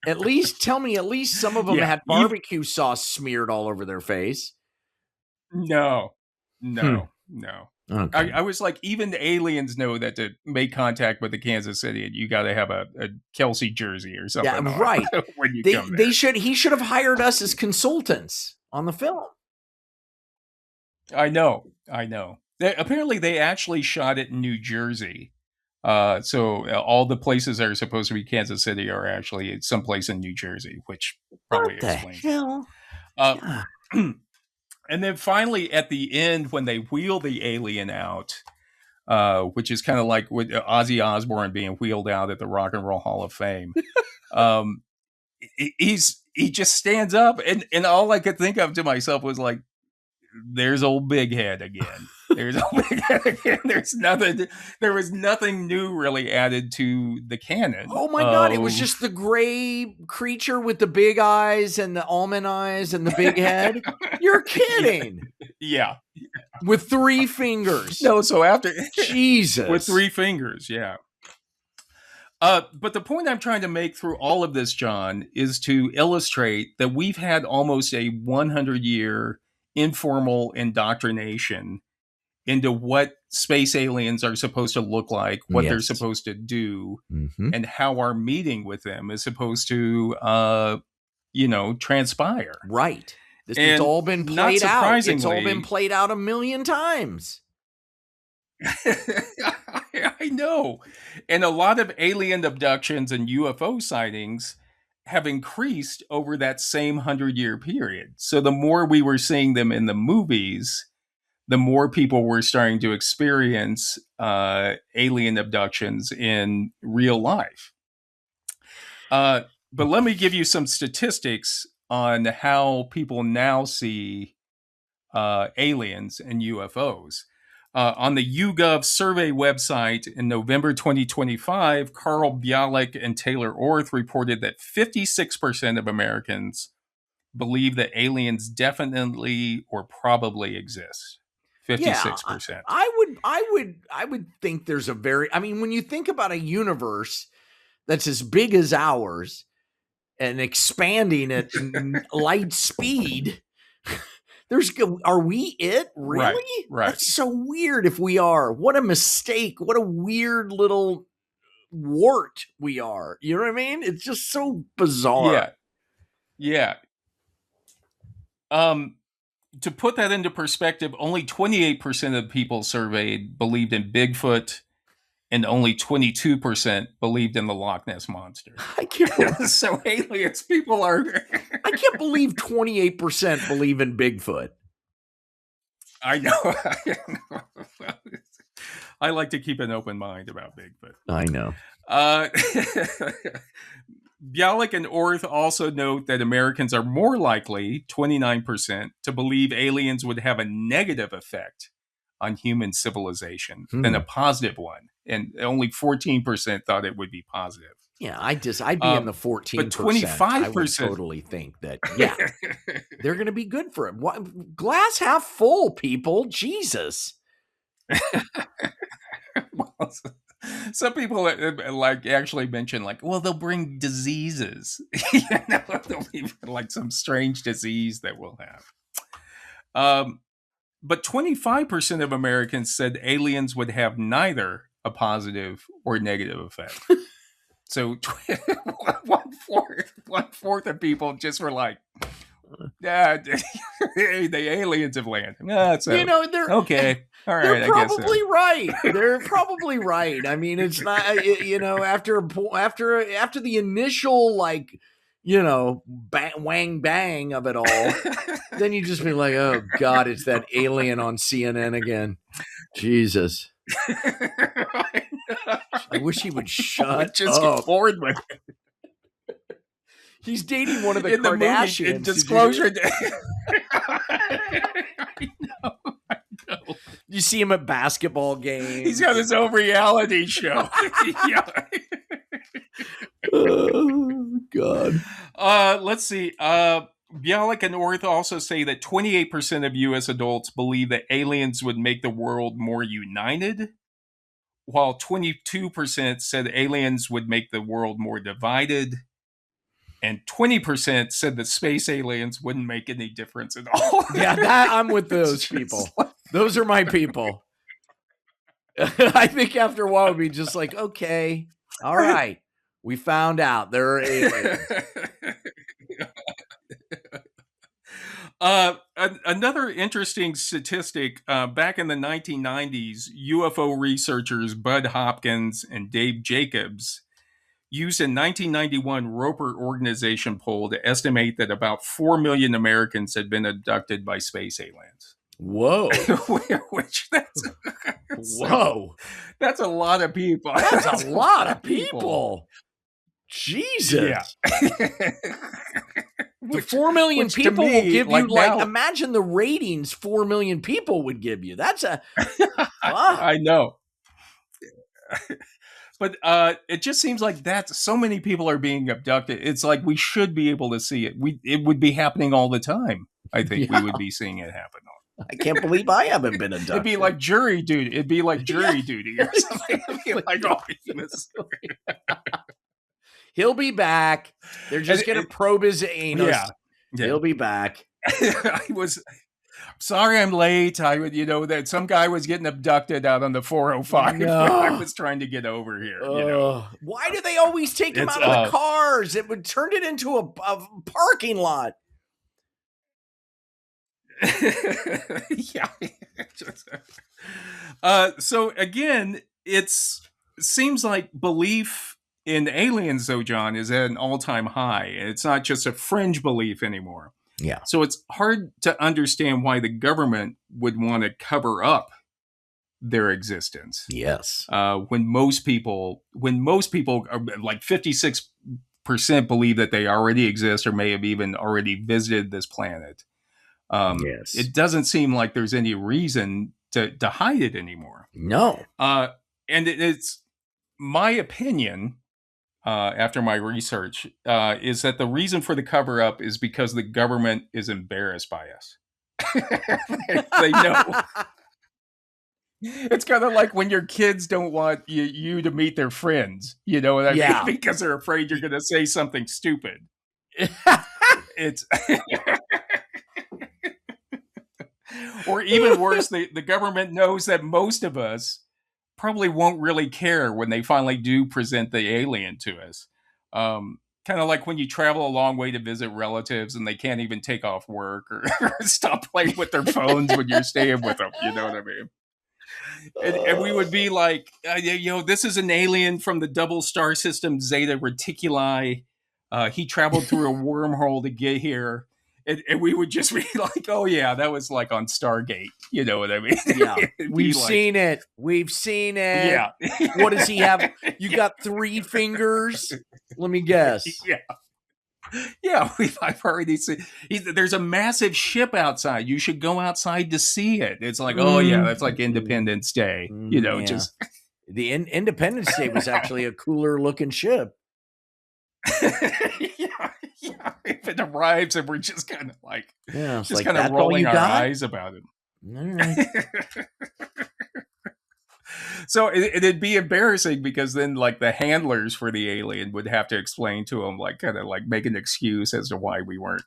At least some of them had barbecue sauce smeared all over their face. No. Okay. I was like, even the aliens know that to make contact with the Kansas City, you got to have a Kelsey jersey or something. Yeah, right. When you come there. He should have hired us as consultants on the film. I know. Apparently, they actually shot it in New Jersey. So all the places that are supposed to be Kansas City are actually someplace in New Jersey, which probably explains. What the hell? And then finally, at the end, when they wheel the alien out, which is kind of like with Ozzy Osbourne being wheeled out at the Rock and Roll Hall of Fame, he just stands up, and all I could think of to myself was like, there's old Big Head again. There was nothing new really added to the canon. Oh my God. It was just the gray creature with the big eyes and the almond eyes and the big head. You're kidding. Yeah. With 3 fingers. No, so after Jesus. With 3 fingers, yeah. But the point I'm trying to make through all of this, John, is to illustrate that we've had almost a 100-year informal indoctrination into what space aliens are supposed to look like, what they're supposed to do, and how our meeting with them is supposed to, transpire. Right. This has all been played out. It's all been played out a million times. I know. And a lot of alien abductions and UFO sightings have increased over that same 100-year period. So the more we were seeing them in the movies, the more people were starting to experience alien abductions in real life. But let me give you some statistics on how people now see aliens and UFOs. On the YouGov survey website in November 2025, Carl Bialik and Taylor Orth reported that 56% of Americans believe that aliens definitely or probably exist. 56%. Yeah, I would think there's when you think about a universe that's as big as ours and expanding at light speed, are we it? Really? Right. That's so weird if we are. What a mistake. What a weird little wart we are. You know what I mean? It's just so bizarre. Yeah. To put that into perspective, only 28% of people surveyed believed in Bigfoot, and only 22% believed in the Loch Ness Monster. I can't. So aliens, people are. I can't believe 28% believe in Bigfoot. I know. I like to keep an open mind about Bigfoot. I know. Bialik and Orth also note that Americans are more likely, 29%, to believe aliens would have a negative effect on human civilization than a positive one. And only 14% thought it would be positive. Yeah, I'd be in the 14%. But 25%. I would totally think that, they're going to be good for it. Glass half full, people. Jesus. Well, some people actually mention they'll bring diseases. There'll be some strange disease that we'll have. But 25% of Americans said aliens would have neither a positive or negative effect. So one fourth of people just were like, the aliens have landed. They're okay. All right, they're probably right. They're probably right. I mean, it's not, after the initial, wang bang of it all, then you just be like, oh God, it's that alien on CNN again. Jesus. I wish he would shut just up. Get bored with it. He's dating one of the Kardashians. In Disclosure Day. I know. You see him at basketball games. He's got his own reality show. Oh, God. Let's see. Bialik and Orth also say that 28% of U.S. adults believe that aliens would make the world more united, while 22% said aliens would make the world more divided, and 20% said that space aliens wouldn't make any difference at all. Yeah, I'm with those people. Those are my people. I think after a while we'd be just like, okay, all right, we found out there are aliens. Another interesting statistic, back in the 1990s, UFO researchers Bud Hopkins and Dave Jacobs used a 1991 Roper organization poll to estimate that about 4 million Americans had been abducted by space aliens. Whoa. Whoa. That's a lot of people. That's a lot of people. Jesus. Yeah. The 4 million people will give you now, imagine the ratings 4 million people would give you. That's I know. But it just seems like so many people are being abducted. It's like we should be able to see it. It would be happening all the time. I think we would be seeing it happen. I can't believe I haven't been abducted. It'd be like jury duty. It'd be like jury duty or something. It'd be like, oh, he'll be back. They're just going to probe his anus. Yeah. He'll be back. Sorry I'm late. That some guy was getting abducted out on the 405. No. I was trying to get over here. Why do they always take him out of the cars? It would turn it into a parking lot. Yeah. So again, it seems like belief in aliens, though, John, is at an all-time high. It's not just a fringe belief anymore. Yeah. So it's hard to understand why the government would want to cover up their existence. Yes. When most people are like 56% believe that they already exist or may have even already visited this planet. Yes. It doesn't seem like there's any reason to hide it anymore. No. And it's my opinion, after my research, is that the reason for the cover-up is because the government is embarrassed by us. They know. It's kind of like when your kids don't want you to meet their friends, you know what I mean? Because they're afraid you're going to say something stupid. It's... Or even worse, the government knows that most of us probably won't really care when they finally do present the alien to us. Kind of like when you travel a long way to visit relatives and they can't even take off work or stop playing with their phones when you're staying with them. You know what I mean? And we would be like, this is an alien from the double star system Zeta Reticuli. He traveled through a wormhole to get here. And we would just be like, oh, yeah, that was like on Stargate. You know what I mean? Yeah. We've seen it. We've seen it. Yeah. What does he have? You got 3 fingers? Let me guess. Yeah. Yeah, I've already seen. There's a massive ship outside. You should go outside to see it. It's like, oh, yeah, that's like Independence Day. Just. The Independence Day was actually a cooler looking ship. Yeah, if it arrives and we're just kind of like, just like, kind of rolling our eyes about it. All right. So it'd be embarrassing because then like the handlers for the alien would have to explain to them, like kind of like make an excuse as to why we weren't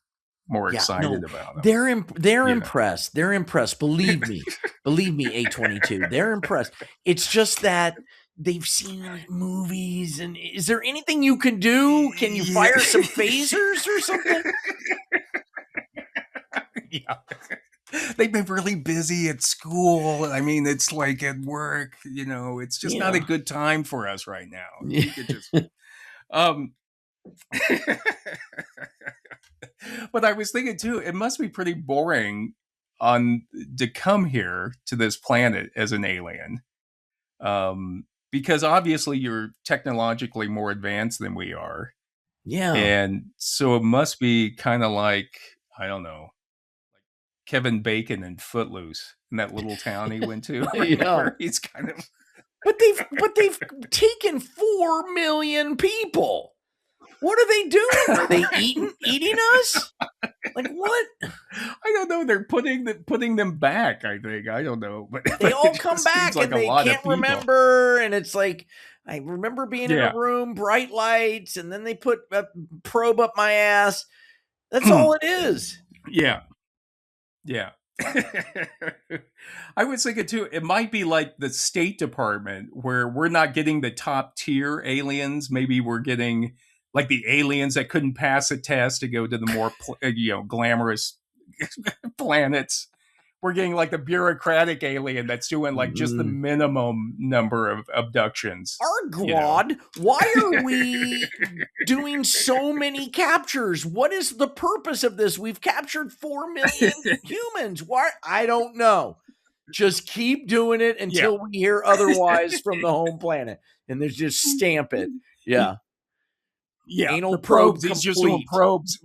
more excited about them. They're impressed. They're impressed. Believe me, A22. They're impressed. It's just that they've seen movies, and is there anything you can do? Can you fire some phasers or something? Yeah. They've been really busy at school. I mean, it's like at work, it's just not a good time for us right now. You could just, but I was thinking too, it must be pretty boring to come here to this planet as an alien. Because obviously you're technologically more advanced than we are. Yeah. And so it must be kind of like, I don't know, like Kevin Bacon in Footloose in that little town he went to. Yeah. He's kind of. But they've taken 4 million people. What are they doing? Are they eating us? Like what? I don't know. They're putting them back, I think. I don't know. But they all come back and they can't remember. And it's like, I remember being in a room, bright lights, and then they put a probe up my ass. That's all it is. Yeah. Yeah. I was thinking too, it might be like the State Department where we're not getting the top tier aliens. Maybe we're getting like the aliens that couldn't pass a test to go to the more, glamorous planets. We're getting like the bureaucratic alien that's doing like just the minimum number of abductions. Argwad, why are we doing so many captures? What is the purpose of this? We've captured 4 million humans. Why? I don't know. Just keep doing it until we hear otherwise from the home planet. And there's just stamp it. Yeah. Yeah. Anal the probes. He's just doing probes.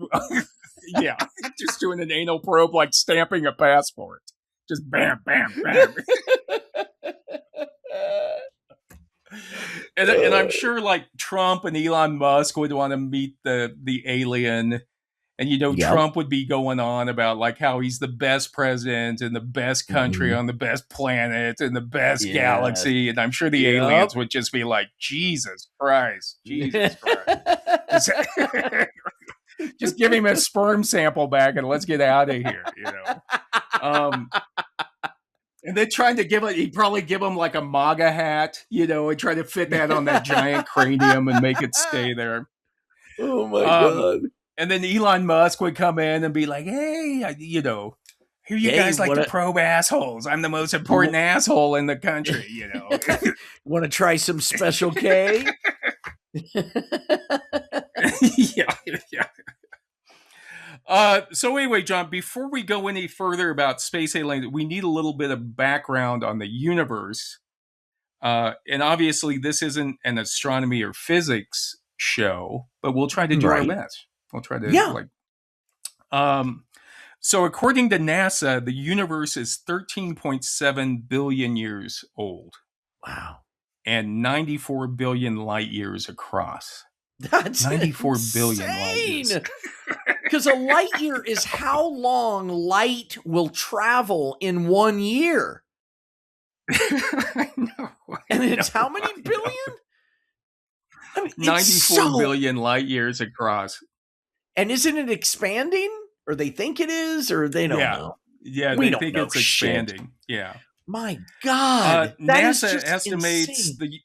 Yeah. Just doing an anal probe like stamping a passport. Just bam, bam, bam. And I'm sure like Trump and Elon Musk would want to meet the alien. And, Trump would be going on about like how he's the best president in the best country on the best planet in the best galaxy. And I'm sure the aliens would just be like, Jesus Christ. Just give him a sperm sample back and let's get out of here, And then trying to he'd probably give him like a MAGA hat, and try to fit that on that giant cranium and make it stay there. Oh my God. And then Elon Musk would come in and be like, hey, here you guys like to probe assholes. I'm the most important asshole in the country, Want to try some Special K? Yeah. So anyway, John, before we go any further about space aliens, we need a little bit of background on the universe. And obviously, this isn't an astronomy or physics show, but we'll try to do our best. We'll try to so according to NASA, the universe is 13.7 billion years old. Wow. And 94 billion light years across. That's 94 insane. billion light years. Because a light year is how long light will travel in 1 year. I know. And it's how many billion? I mean, 94 billion light years across. And isn't it expanding? Or they think it is, or they don't know. Yeah, they think it's expanding. Shit. Yeah. My God. NASA estimates insane.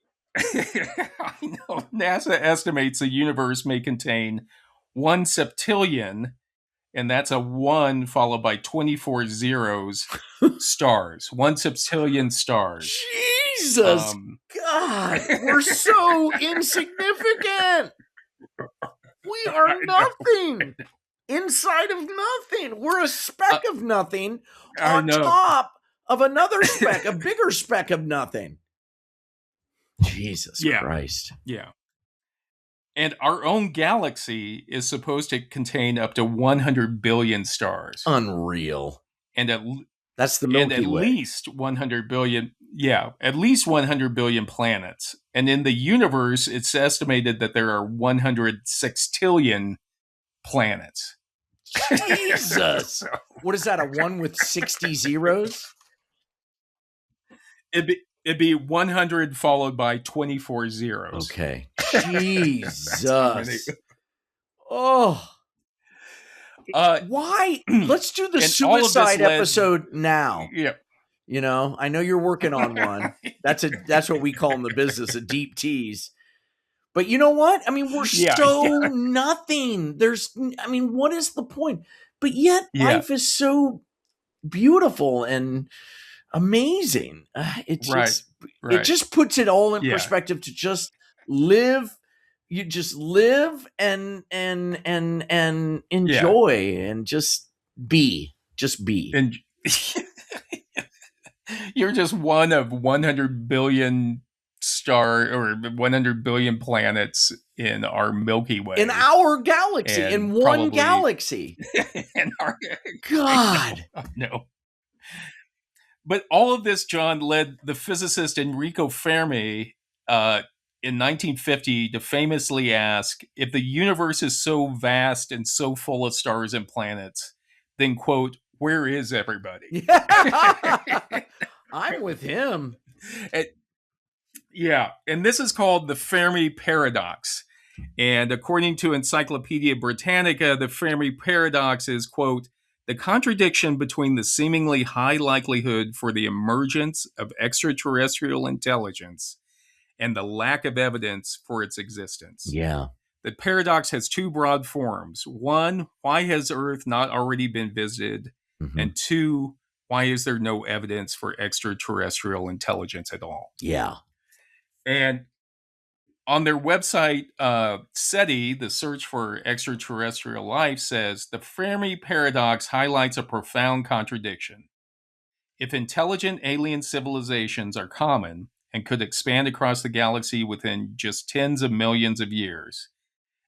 I know. NASA estimates the universe may contain 1 septillion, and that's a 1 followed by 24 zeros, stars. 1 septillion stars. Jesus God, we're so insignificant. We are nothing inside of nothing. We're a speck of nothing on top of another speck, a bigger speck of nothing. Jesus Christ. Yeah. And our own galaxy is supposed to contain up to 100 billion stars. Unreal. And that's the Milky Way. Least 100 billion. Yeah, at least 100 billion planets. And in the universe, it's estimated that there are 100 sextillion planets. Jesus. What is that, a 1 with 60 zeros? It'd be 100 followed by 24 zeros. Okay. Jesus. Oh. Why? Let's do the suicide episode now. Yeah. I know you're working on one. That's what we call in the business, a deep tease. But you know what? I mean, we're nothing. What is the point? But yet life is so beautiful and amazing. It just puts it all in perspective to just live. You just live and enjoy and just be. And you're just one of 100 billion or 100 billion planets in our Milky Way. In our galaxy, in one galaxy. In our God. No. But all of this, John, led the physicist Enrico Fermi in 1950 to famously ask, if the universe is so vast and so full of stars and planets, then, quote, where is everybody? Yeah. I'm with him. And this is called the Fermi paradox. And according to Encyclopedia Britannica, the Fermi paradox is, quote, the contradiction between the seemingly high likelihood for the emergence of extraterrestrial intelligence and the lack of evidence for its existence. Yeah. The paradox has 2 broad forms. 1, why has Earth not already been visited? Mm-hmm. And 2, why is there no evidence for extraterrestrial intelligence at all? Yeah. And on their website, SETI, the search for extraterrestrial life, says the Fermi paradox highlights a profound contradiction. If intelligent alien civilizations are common and could expand across the galaxy within just tens of millions of years,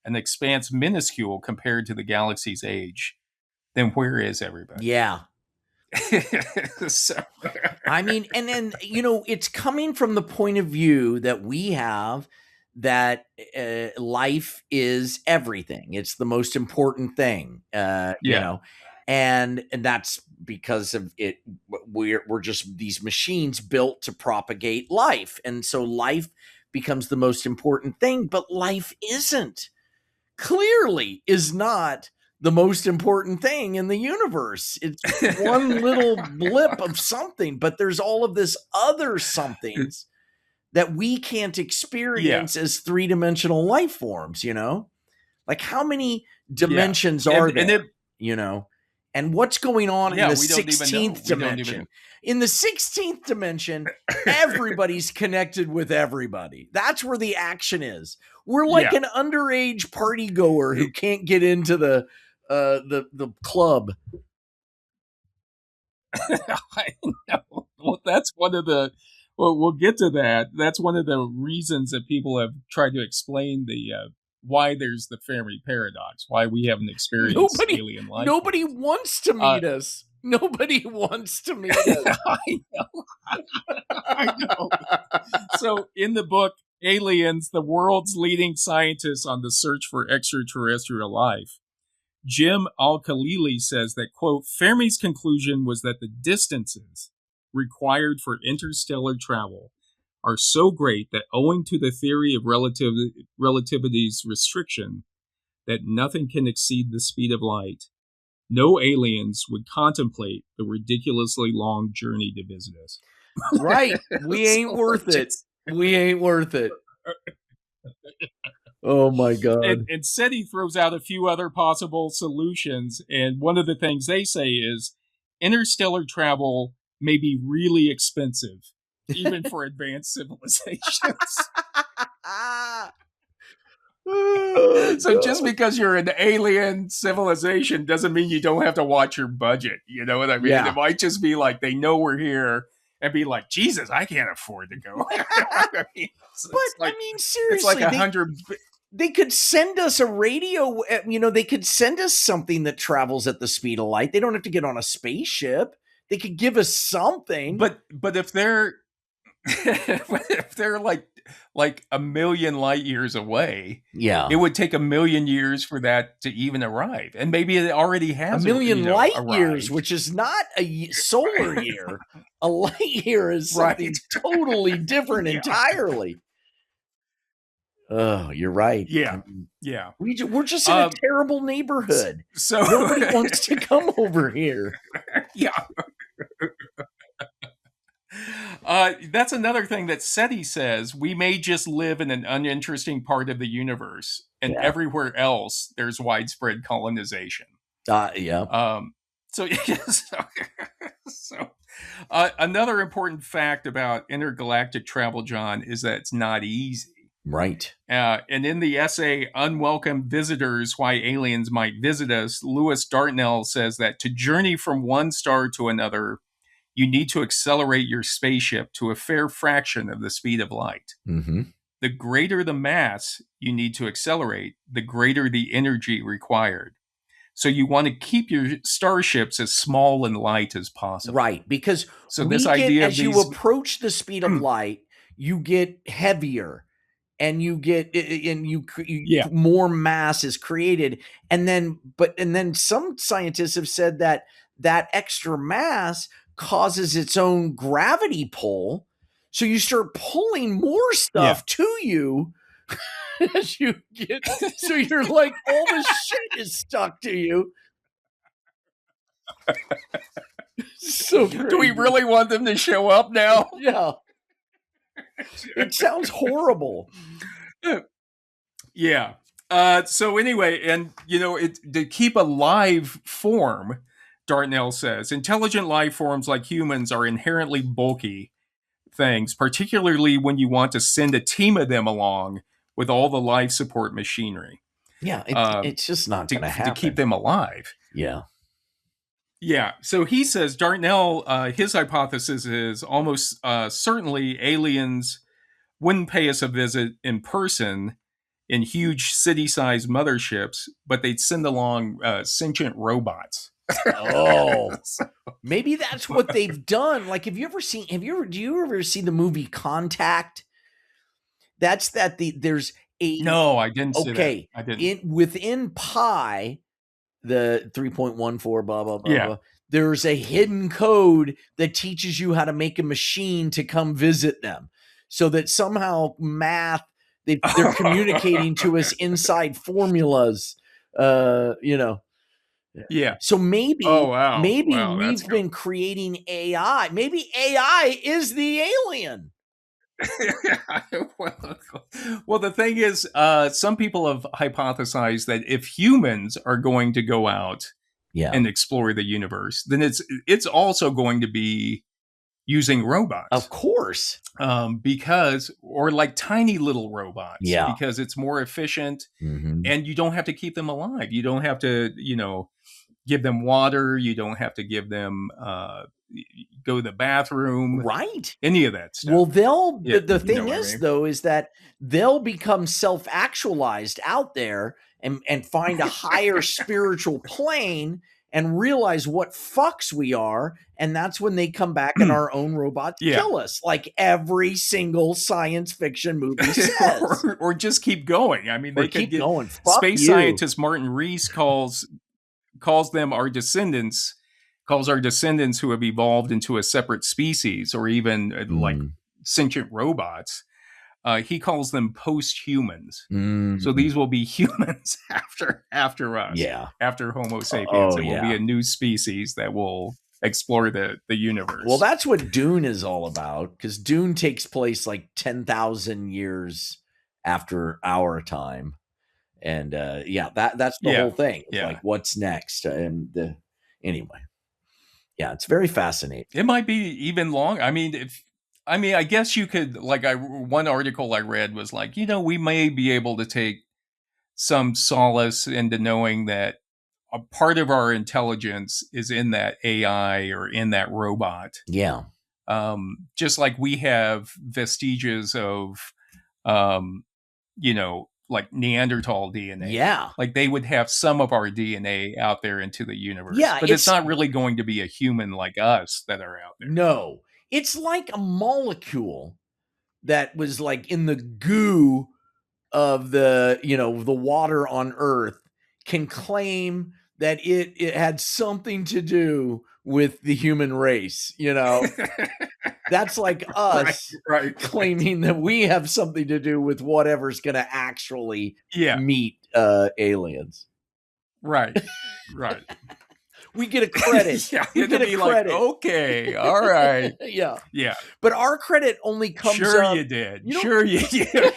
an expanse minuscule compared to the galaxy's age, then where is everybody? Yeah. I mean, and then, it's coming from the point of view that we have that life is everything. It's the most important thing, and that's because of it. We're just these machines built to propagate life, and so life becomes the most important thing. But life clearly is not the most important thing in the universe. It's one little blip of something, but there's all of this other somethings that we can't experience as three-dimensional life forms, Like, how many dimensions are there, And what's going on in the 16th dimension? In the 16th dimension, everybody's connected with everybody. That's where the action is. We're like an underage party goer who can't get into the club. I know. Well, that's one of the. Well, we'll get to that. That's one of the reasons that people have tried to explain why there's the Fermi paradox, why we haven't experienced alien life. Nobody wants to meet us. Nobody wants to meet us. I know. So in the book, Aliens, the world's leading scientists on the search for extraterrestrial life, Jim Al-Khalili says that, quote, Fermi's conclusion was that the distances required for interstellar travel are so great that owing to the theory of relativity's restriction that nothing can exceed the speed of light, no aliens would contemplate the ridiculously long journey to visit us. Right. We ain't worth it. We ain't worth it. Oh my God. And SETI throws out a few other possible solutions. And one of the things they say is interstellar travel may be really expensive, even for advanced civilizations. So just because you're an alien civilization doesn't mean you don't have to watch your budget. You know what I mean? It might just be like they know we're here and be like, Jesus, I can't afford to go. Seriously, it's like 100. They could send us a radio. They could send us something that travels at the speed of light. They don't have to get on a spaceship. They could give us something. But if they're like a million light years away, it would take 1,000,000 years for that to even arrive. And maybe it already has 1,000,000 light years, which is not a solar year. A light year is something totally different entirely. Oh, you're right. Yeah. We're just in a terrible neighborhood. So nobody wants to come over here. Yeah. That's another thing that SETI says. We may just live in an uninteresting part of the universe, and everywhere else there's widespread colonization. So another important fact about intergalactic travel, John, is that it's not easy. Right. And in the essay, Unwelcome Visitors, Why Aliens Might Visit Us, Lewis Dartnell says that to journey from one star to another, you need to accelerate your spaceship to a fair fraction of the speed of light. Mm-hmm. The greater the mass you need to accelerate, the greater the energy required. So you want to keep your starships as small and light as possible. Right, because as you approach the speed of light, you get heavier. And more mass is created, and then some scientists have said that extra mass causes its own gravity pull, so you start pulling more stuff to you as you get. So you're like, all this shit is stuck to you. So crazy. Do we really want them to show up now? Yeah. It sounds horrible. Yeah. So anyway, and to keep a live form, Dartnell says, intelligent life forms like humans are inherently bulky things, particularly when you want to send a team of them along with all the life support machinery. Yeah, it's just not going to happen. To keep them alive. Yeah. Yeah. So he says, Dartnell, his hypothesis is almost certainly aliens wouldn't pay us a visit in person in huge city-sized motherships, but they'd send along sentient robots. Oh, maybe that's what they've done. Like, do you ever see the movie Contact? That's that there's a No, I didn't see that. I didn't. Within pi, the 3.14 blah blah blah Yeah. blah. There's a hidden code that teaches you how to make a machine to come visit them, so that somehow math they're communicating to us inside formulas. You know. Yeah. So maybe, Wow, we've been creating AI. Maybe AI is the alien. well, the thing is, some people have hypothesized that if humans are going to go out and explore the universe, then it's also going to be using robots, of course, because or like tiny little robots, yeah, because it's more efficient, and you don't have to keep them alive. You don't have to, give them water. You don't have to give them go to the bathroom, right? Any of that stuff. Well, the thing is, though, is that they'll become self-actualized out there and find a higher spiritual plane and realize what fucks we are, and that's when they come back in our own robot to kill us, like every single science fiction movie says. or just keep going. I mean, they keep could going. Space scientist Martin Rees calls them our descendants. Calls our descendants who have evolved into a separate species, or even like sentient robots. He calls them post-humans. So these will be humans after us. Yeah. After Homo sapiens. It will be a new species that will explore the universe. Well, that's what Dune is all about, because Dune takes place like 10,000 years after our time. And that's the whole thing. It's like, what's next? And anyway. Yeah, it's very fascinating. It might be even long. I mean, I guess you could, like, one article I read was like, we may be able to take some solace into knowing that a part of our intelligence is in that AI or in that robot. Yeah. Just like we have vestiges of, like Neanderthal DNA. Yeah. Like they would have some of our DNA out there into the universe. Yeah. But it's not really going to be a human like us that are out there. No. It's like a molecule that was like in the goo of the water on Earth can claim that it had something to do with the human race, That's like us claiming that we have something to do with whatever's going to actually meet aliens. Right. We get a credit. We get a credit. Like, okay, all right. Yeah. But our credit only comes up. You did. Sure you did.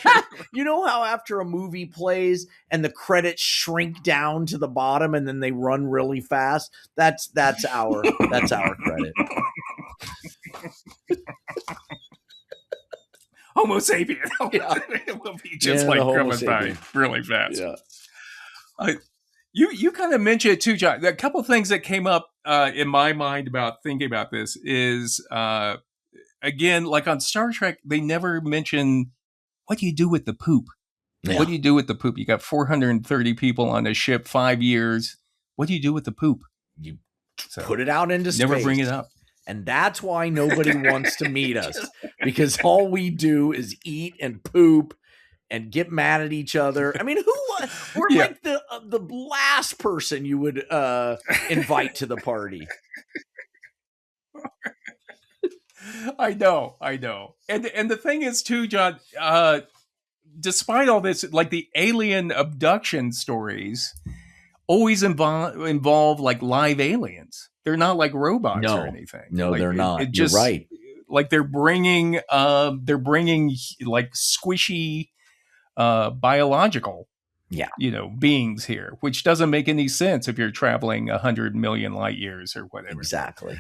You know how after a movie plays and the credits shrink down to the bottom and then they run really fast? That's our credit. Homo sapien. It will be just like coming by really fast. Yeah. You kind of mentioned it too, John. A couple of things that came up in my mind about thinking about this is, again, like on Star Trek, they never mention what do you do with the poop? Yeah. What do you do with the poop? You got 430 people on a ship, 5 years. What do you do with the poop? You put it out into space. Never bring it up. And that's why nobody wants to meet us, because all we do is eat and poop and get mad at each other. I mean, we're like the last person you would invite to the party. I know. And the thing is too, John, despite all this, like the alien abduction stories always involve like live aliens. They're not like robots or anything. No, like, they're not. You're right. Like they're bringing like squishy biological beings here, which doesn't make any sense if you're traveling 100 million light years or whatever. Exactly.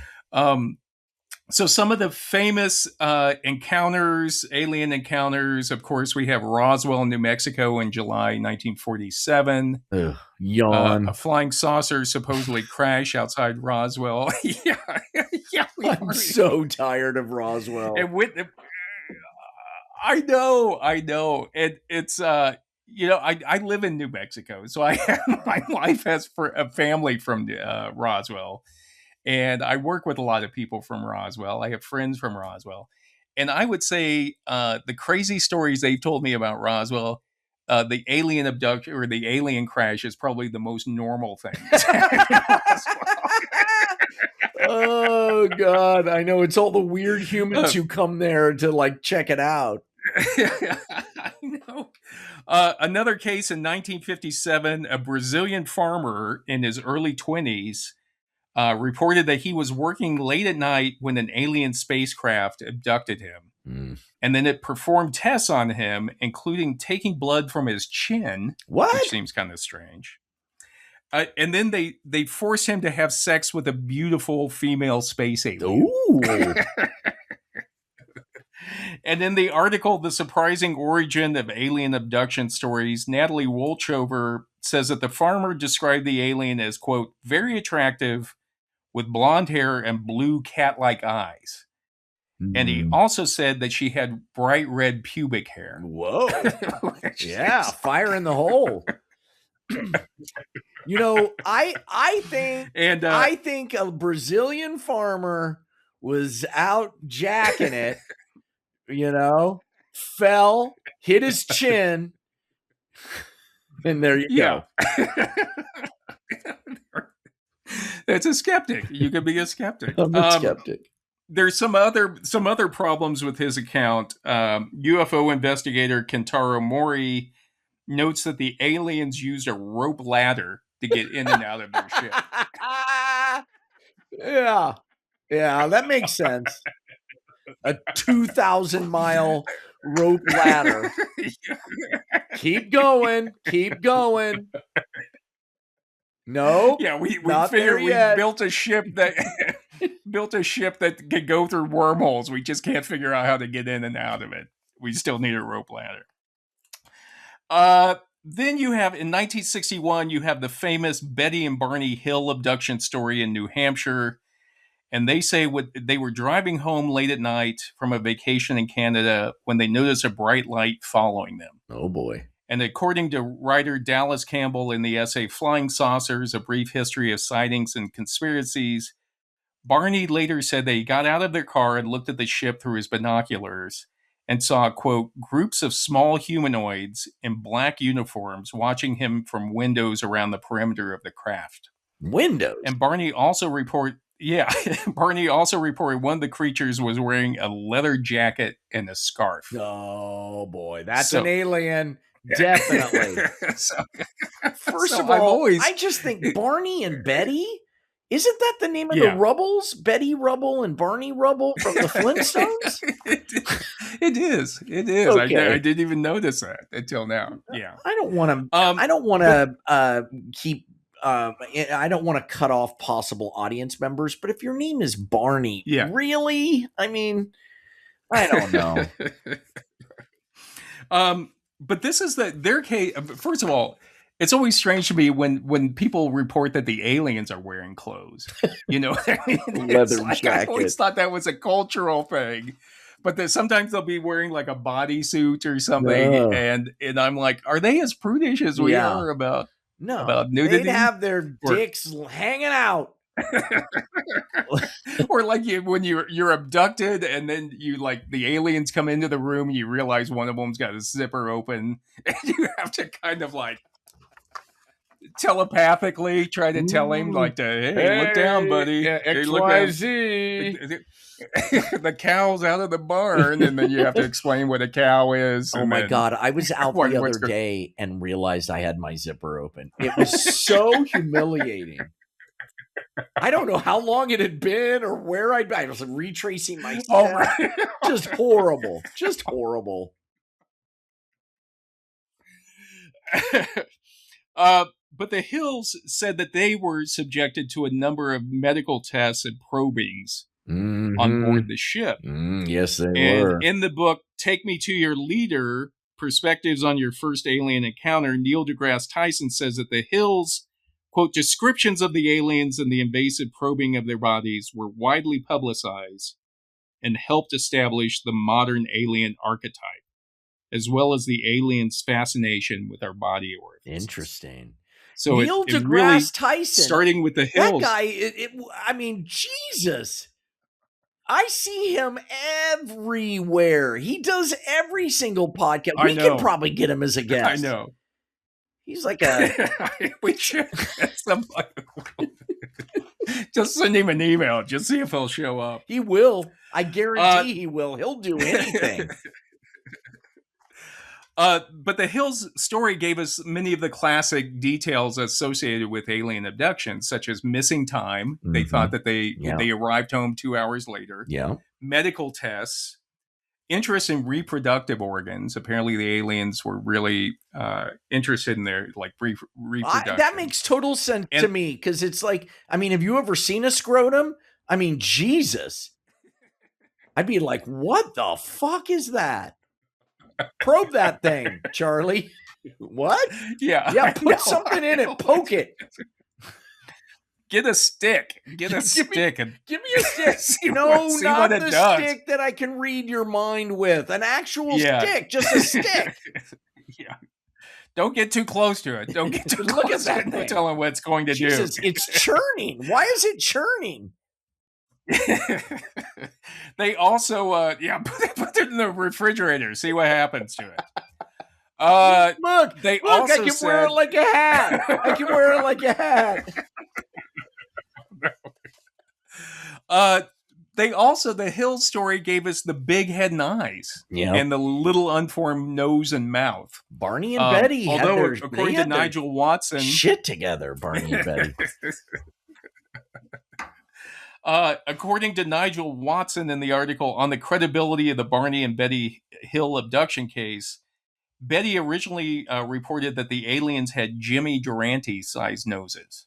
So some of the famous alien encounters, of course, we have Roswell, New Mexico in July 1947. Yawn. A flying saucer supposedly crashed outside Roswell. I'm so tired of Roswell. And I know. And it's, I live in New Mexico, so my wife has a family from Roswell. And I work with a lot of people from Roswell. I have friends from Roswell. And I would say the crazy stories they've told me about Roswell, the alien abduction or the alien crash is probably the most normal thing. Oh God, I know, it's all the weird humans who come there to like check it out. I know. Another case in 1957, a Brazilian farmer in his early 20s reported that he was working late at night when an alien spacecraft abducted him. And then it performed tests on him, including taking blood from his chin, which seems kind of strange. And then they forced him to have sex with a beautiful female space alien. Ooh. And in the article, The Surprising Origin of Alien Abduction Stories, Natalie Wolchover says that the farmer described the alien as, quote, very attractive with blonde hair and blue cat-like eyes. And he also said that she had bright red pubic hair. Whoa. Yeah, fire in the hole. You know, I think a Brazilian farmer was out jacking it, you know, fell, hit his chin, and there you go. That's a skeptic. You could be a skeptic. I'm a skeptic. There's some other problems with his account. UFO investigator Kentaro Mori notes that the aliens used a rope ladder to get in and out of their ship. Yeah, that makes sense. A 2,000-mile rope ladder. Keep going. No, yeah, we figured we built a ship that could go through wormholes. We just can't figure out how to get in and out of it. We still need a rope ladder. Then you have, in 1961, you have the famous Betty and Barney Hill abduction story in New Hampshire. And they say they were driving home late at night from a vacation in Canada when they noticed a bright light following them. Oh, boy. And according to writer Dallas Campbell in the essay Flying Saucers, A Brief History of Sightings and Conspiracies, Barney later said that he got out of their car and looked at the ship through his binoculars and saw, quote, groups of small humanoids in black uniforms watching him from windows around the perimeter of the craft. Windows? And Barney also reported one of the creatures was wearing a leather jacket and a scarf. Oh, boy. That's an alien. Definitely. First of all, I just think Barney and Betty, isn't that the name of the Rubbles? Betty Rubble and Barney Rubble from the Flintstones? It is. Okay. I didn't even notice that until now. Yeah. I don't want to cut off possible audience members, but if your name is Barney, really? I mean, I don't know. But this is their case. First of all, it's always strange to me when people report that the aliens are wearing clothes. You know, leather jacket. I always thought that was a cultural thing, but that sometimes they'll be wearing like a bodysuit or something, and I'm like, are they as prudish as we are about nudity? They'd have their dicks hanging out. Or like when you're abducted and then you like the aliens come into the room and you realize one of them's got a zipper open and you have to kind of like telepathically try to tell him like hey, look down, buddy. XYZ. The cow's out of the barn, and then you have to explain what a cow is. Oh my God. I was out the other day and realized I had my zipper open. It was so humiliating. I don't know how long it had been or where I'd been. I was retracing my steps. Oh, right. Just horrible. But the Hills said that they were subjected to a number of medical tests and probings on board the ship. Yes, they were. In the book, Take Me to Your Leader, Perspectives on Your First Alien Encounter, Neil deGrasse Tyson says that the Hills, quote, descriptions of the aliens and the invasive probing of their bodies were widely publicized and helped establish the modern alien archetype, as well as the aliens' fascination with our body orifices. Interesting. So Neil deGrasse really, Tyson, starting with the Hills. That guy, I mean, Jesus. I see him everywhere. He does every single podcast. We can probably get him as a guest. I know. He's like a... We should. Just send him an email. Just see if he'll show up. He will. I guarantee he will. He'll do anything. But the Hills story gave us many of the classic details associated with alien abductions, such as missing time. Mm-hmm. They thought that they arrived home 2 hours later. Yeah. Medical tests, interest in reproductive organs. Apparently, the aliens were really interested in their reproduction. That makes total sense to me, because it's like, I mean, have you ever seen a scrotum? I mean, Jesus. I'd be like, what the fuck is that? Probe that thing, Charlie. What? Yeah. Put something in it. Poke it. Get a stick. Give me a stick. No, not the stick that I can read your mind with. An actual stick. Just a stick. Yeah. Don't get too close to it. Don't get too close. Look at that. No telling what it's going to do. It's churning. Why is it churning? They also put it in the refrigerator, see what happens to it. Look, I can wear it like a hat. The Hill story gave us the big head and eyes, and the little unformed nose and mouth. Barney and Betty, according to Nigel Watson, shit together. Barney and Betty. According to Nigel Watson in the article on the credibility of the Barney and Betty Hill abduction case, Betty originally reported that the aliens had Jimmy Durante-sized noses.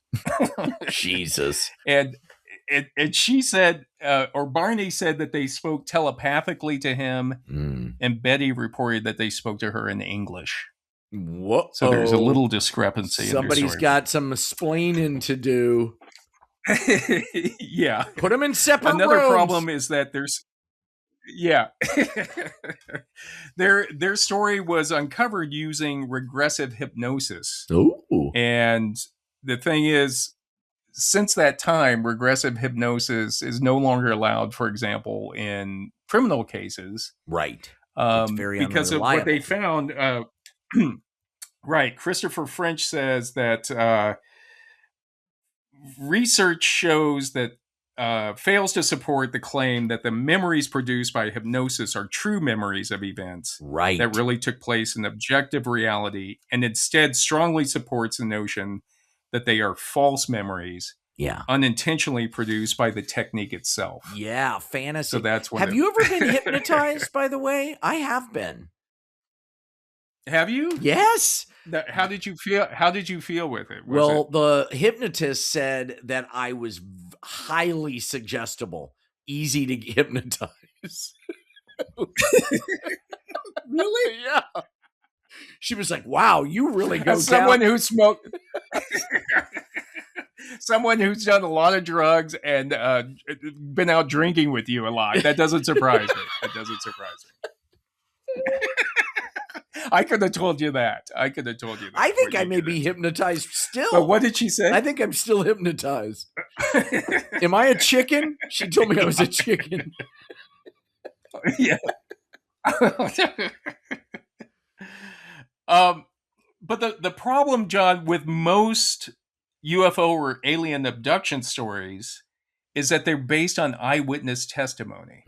Jesus. And she said, or Barney said that they spoke telepathically to him, and Betty reported that they spoke to her in English. Whoa. So there's a little discrepancy. Somebody's got some explaining to do. Yeah. Put them in separate Another rooms. problem is that their story was uncovered using regressive hypnosis. Ooh. And the thing is, since that time, regressive hypnosis is no longer allowed, for example, in criminal cases. Right. It's very because of what they found. Right. Christopher French says that research shows that fails to support the claim that the memories produced by hypnosis are true memories of events that really took place in objective reality, and instead strongly supports the notion that they are false memories, unintentionally produced by the technique itself. Yeah, fantasy. So that's what. Have you ever been hypnotized? By the way, I have been. Have you? Yes. How did you feel? How did you feel with it? The hypnotist said that I was highly suggestible, easy to hypnotize. Really? Yeah. She was like, "Wow, you really go As someone who smoked." Someone who's done a lot of drugs and been out drinking with you a lot. That doesn't surprise me. I could have told you that. I think I may be hypnotized still. But what did she say? I think I'm still hypnotized. Am I a chicken? She told me I was a chicken. Yeah. But the problem, John, with most UFO or alien abduction stories is that they're based on eyewitness testimony.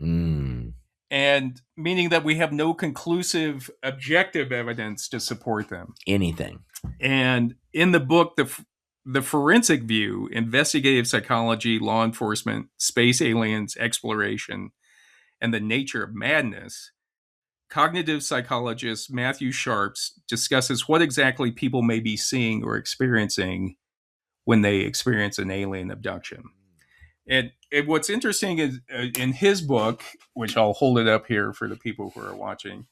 And meaning that we have no conclusive objective evidence to support them. Anything. And in the book, the forensic view, investigative psychology, law enforcement, space aliens, exploration, and the nature of madness, cognitive psychologist Matthew Sharps discusses what exactly people may be seeing or experiencing when they experience an alien abduction. And what's interesting is in his book, which I'll hold it up here for the people who are watching,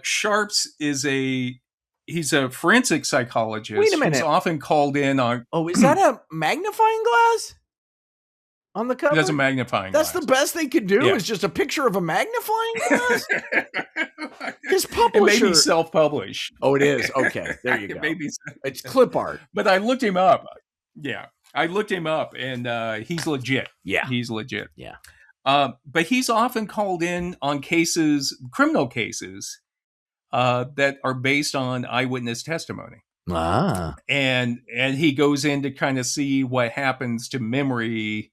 Sharps is he's a forensic psychologist. Wait a minute. Who's often called in on. Oh, is that a magnifying glass on the cover? That's a magnifying glass. That's the best they could do is just a picture of a magnifying glass? His publisher. It may be self-published. Oh, it is? Okay, there you go. It's clip art. But I looked him up. Yeah. I looked him up, and he's legit. Yeah. He's legit. Yeah. But he's often called in on criminal cases, that are based on eyewitness testimony. And he goes in to kind of see what happens to memory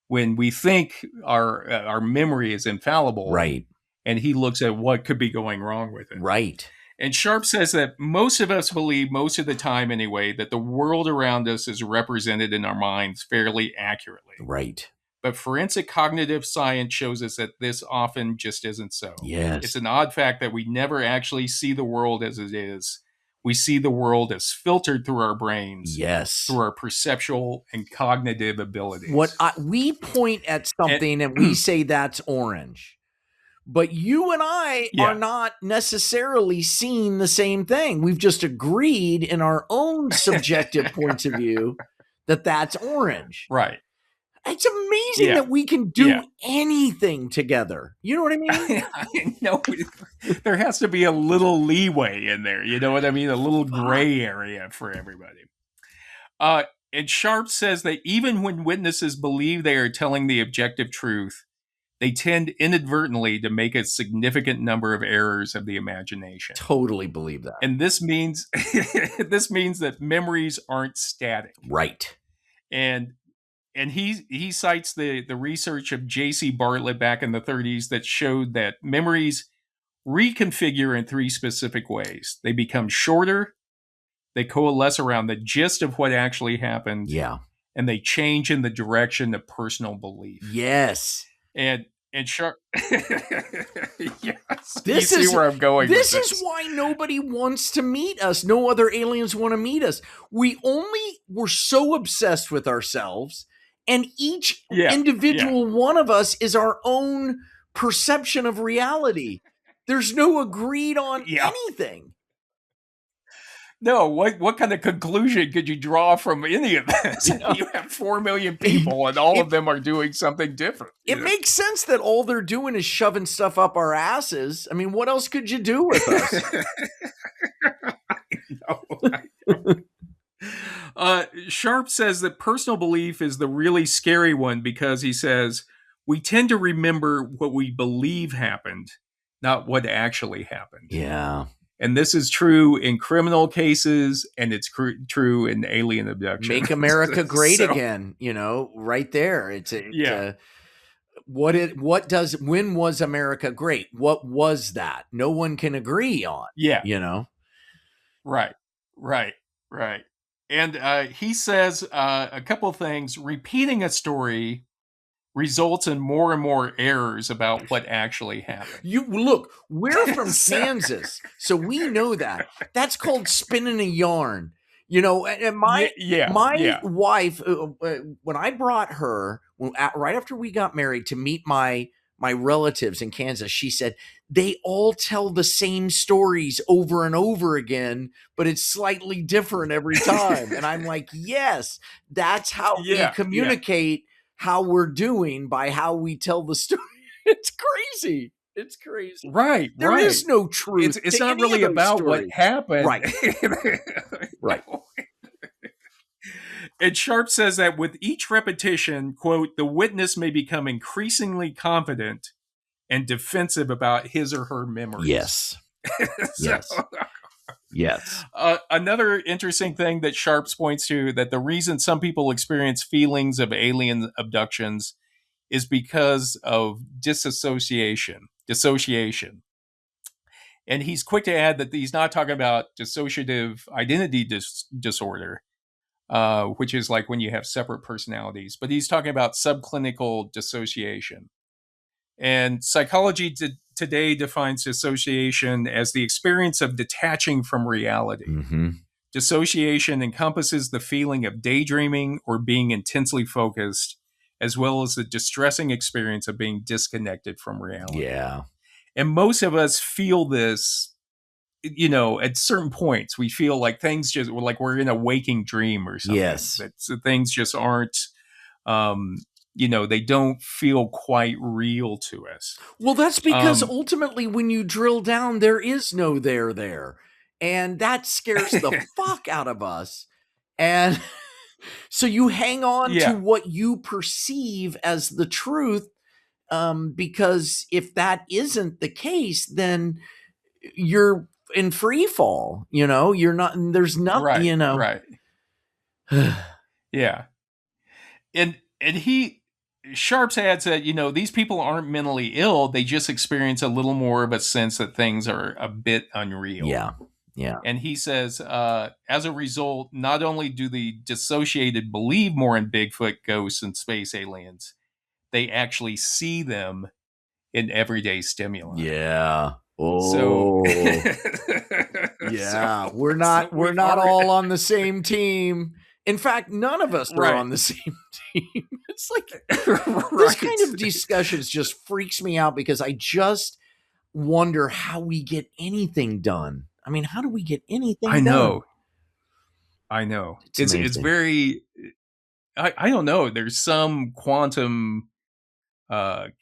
when we think our memory is infallible. Right. And he looks at what could be going wrong with it. Right. And Sharp says that most of us believe, most of the time anyway, that the world around us is represented in our minds fairly accurately. Right. But forensic cognitive science shows us that this often just isn't so. Yes. It's an odd fact that we never actually see the world as it is. We see the world as filtered through our brains. Yes. Through our perceptual and cognitive abilities. We point at something and we say that's orange. But you and I are not necessarily seeing the same thing. We've just agreed in our own subjective points of view that that's orange. Right. It's amazing that we can do anything together. You know what I mean? I know. There has to be a little leeway in there. You know what I mean? A little gray area for everybody. And Sharp says that even when witnesses believe they are telling the objective truth, they tend inadvertently to make a significant number of errors of the imagination. Totally believe that. And this means that memories aren't static. Right. And he cites the research of J.C. Bartlett back in the 30s that showed that memories reconfigure in 3 specific ways. They become shorter, they coalesce around the gist of what actually happened, and they change in the direction of personal belief. Yes. And Sharp, yes, this you see where I'm going. This is why nobody wants to meet us. No other aliens want to meet us. We're so obsessed with ourselves, and each individual one of us is our own perception of reality. There's no agreed on anything. No, what kind of conclusion could you draw from any of this? You have 4 million people and all of them are doing something different. It makes sense that all they're doing is shoving stuff up our asses. I mean, what else could you do with us? I know. Sharp says that personal belief is the really scary one because he says we tend to remember what we believe happened, not what actually happened. Yeah. And this is true in criminal cases, and it's true in alien abduction. Make America great again, right there. When was America great? What was that? No one can agree on. Yeah. Right. And he says a couple of things. Repeating a story results in more and more errors about what actually happened. Look, we're from Kansas, so we know that. That's called spinning a yarn. And my wife, when I brought her right after we got married to meet my relatives in Kansas, she said they all tell the same stories over and over again, but it's slightly different every time. And I'm like, yes, that's how we communicate how we're doing, by how we tell the story. It's crazy. Right. There is no truth. It's not really about what happened. Right. And Sharp says that with each repetition, quote, the witness may become increasingly confident and defensive about his or her memories. Yes. Yes. Another interesting thing that Sharp points to, that the reason some people experience feelings of alien abductions is because of dissociation. And he's quick to add that he's not talking about dissociative identity disorder, which is like when you have separate personalities, but he's talking about subclinical dissociation. And psychology today defines dissociation as the experience of detaching from reality. Mm-hmm. Dissociation encompasses the feeling of daydreaming or being intensely focused, as well as the distressing experience of being disconnected from reality. Yeah. And most of us feel this, at certain points. We feel like things just, like we're in a waking dream or something. Yes. That things just aren't, they don't feel quite real to us. Well, that's because ultimately when you drill down, there is no there. And that scares the fuck out of us. And so you hang on to what you perceive as the truth. Because if that isn't the case, then you're in free fall. You're not. There's nothing. Right. Yeah, and Sharps adds that these people aren't mentally ill; they just experience a little more of a sense that things are a bit unreal. Yeah. And he says, as a result, not only do the dissociated believe more in Bigfoot, ghosts, and space aliens, they actually see them in everyday stimuli. Yeah. So, yeah, we're not all on the same team. In fact, none of us are on the same team. It's like this kind of discussions just freaks me out because I just wonder how we get anything done. I mean, how do we get anything done? I know. It's very, I don't know. There's some quantum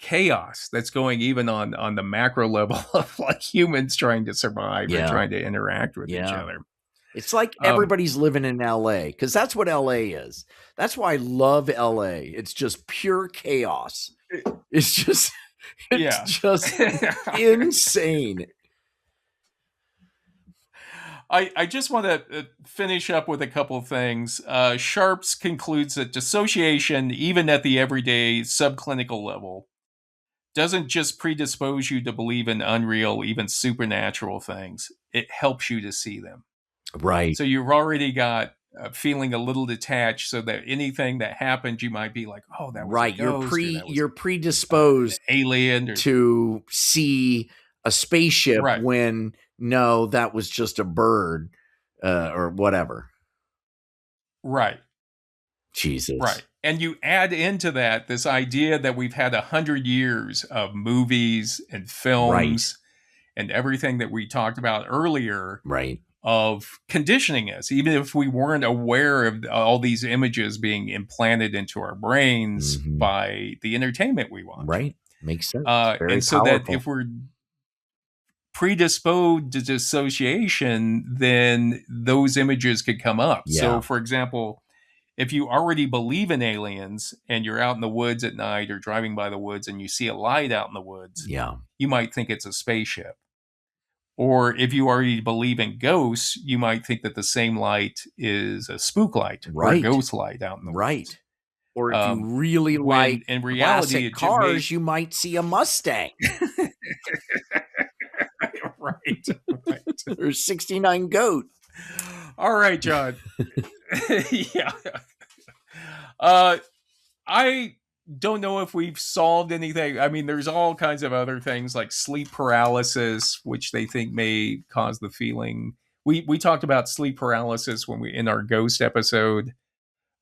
chaos that's going even on the macro level of like humans trying to survive or trying to interact with each other. It's like everybody's living in LA because that's what LA is. That's why I love LA. It's just pure chaos. It's just insane. I just want to finish up with a couple of things. Sharps concludes that dissociation, even at the everyday subclinical level, doesn't just predispose you to believe in unreal, even supernatural things. It helps you to see them. Right. So you've already got feeling a little detached, so that anything that happens, you might be like, "Oh, that was right." A ghost, You're predisposed alien to see a spaceship when no, that was just a bird or whatever. Right. Jesus. Right. And you add into that this idea that we've had 100 years of movies and films and everything that we talked about earlier of conditioning us, even if we weren't aware of all these images being implanted into our brains by the entertainment we watch. Right. Makes sense. And so that if we're predisposed to dissociation, then those images could come up. Yeah. So, for example, if you already believe in aliens and you're out in the woods at night or driving by the woods and you see a light out in the woods, you might think it's a spaceship. Or if you already believe in ghosts, you might think that the same light is a spook light or a ghost light out in the woods. Or if you really like in reality, classic cars, you might see a Mustang. Right. Or 69 Goat. All right, John. Yeah. I don't know if we've solved anything. I mean, there's all kinds of other things like sleep paralysis, which they think may cause the feeling. We talked about sleep paralysis when in our ghost episode.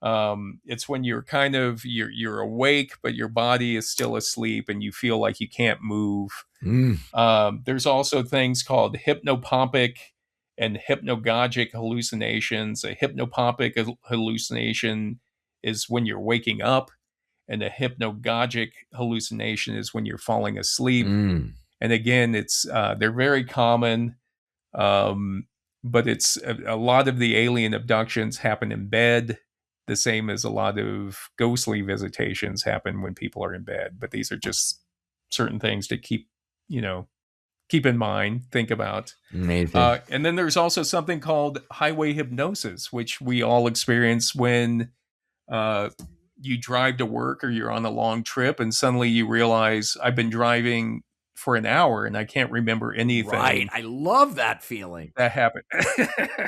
It's when you're kind of you're awake, but your body is still asleep and you feel like you can't move. There's also things called hypnopompic and hypnagogic hallucinations. A hypnopompic hallucination is when you're waking up, and a hypnagogic hallucination is when you're falling asleep. And again, it's they're very common, but it's a lot of the alien abductions happen in bed, the same as a lot of ghostly visitations happen when people are in bed. But these are just certain things to keep in mind, think about. Amazing. And then there's also something called highway hypnosis, which we all experience when you drive to work or you're on a long trip and suddenly you realize I've been driving for an hour and I can't remember anything. Right. I love that feeling. That happened.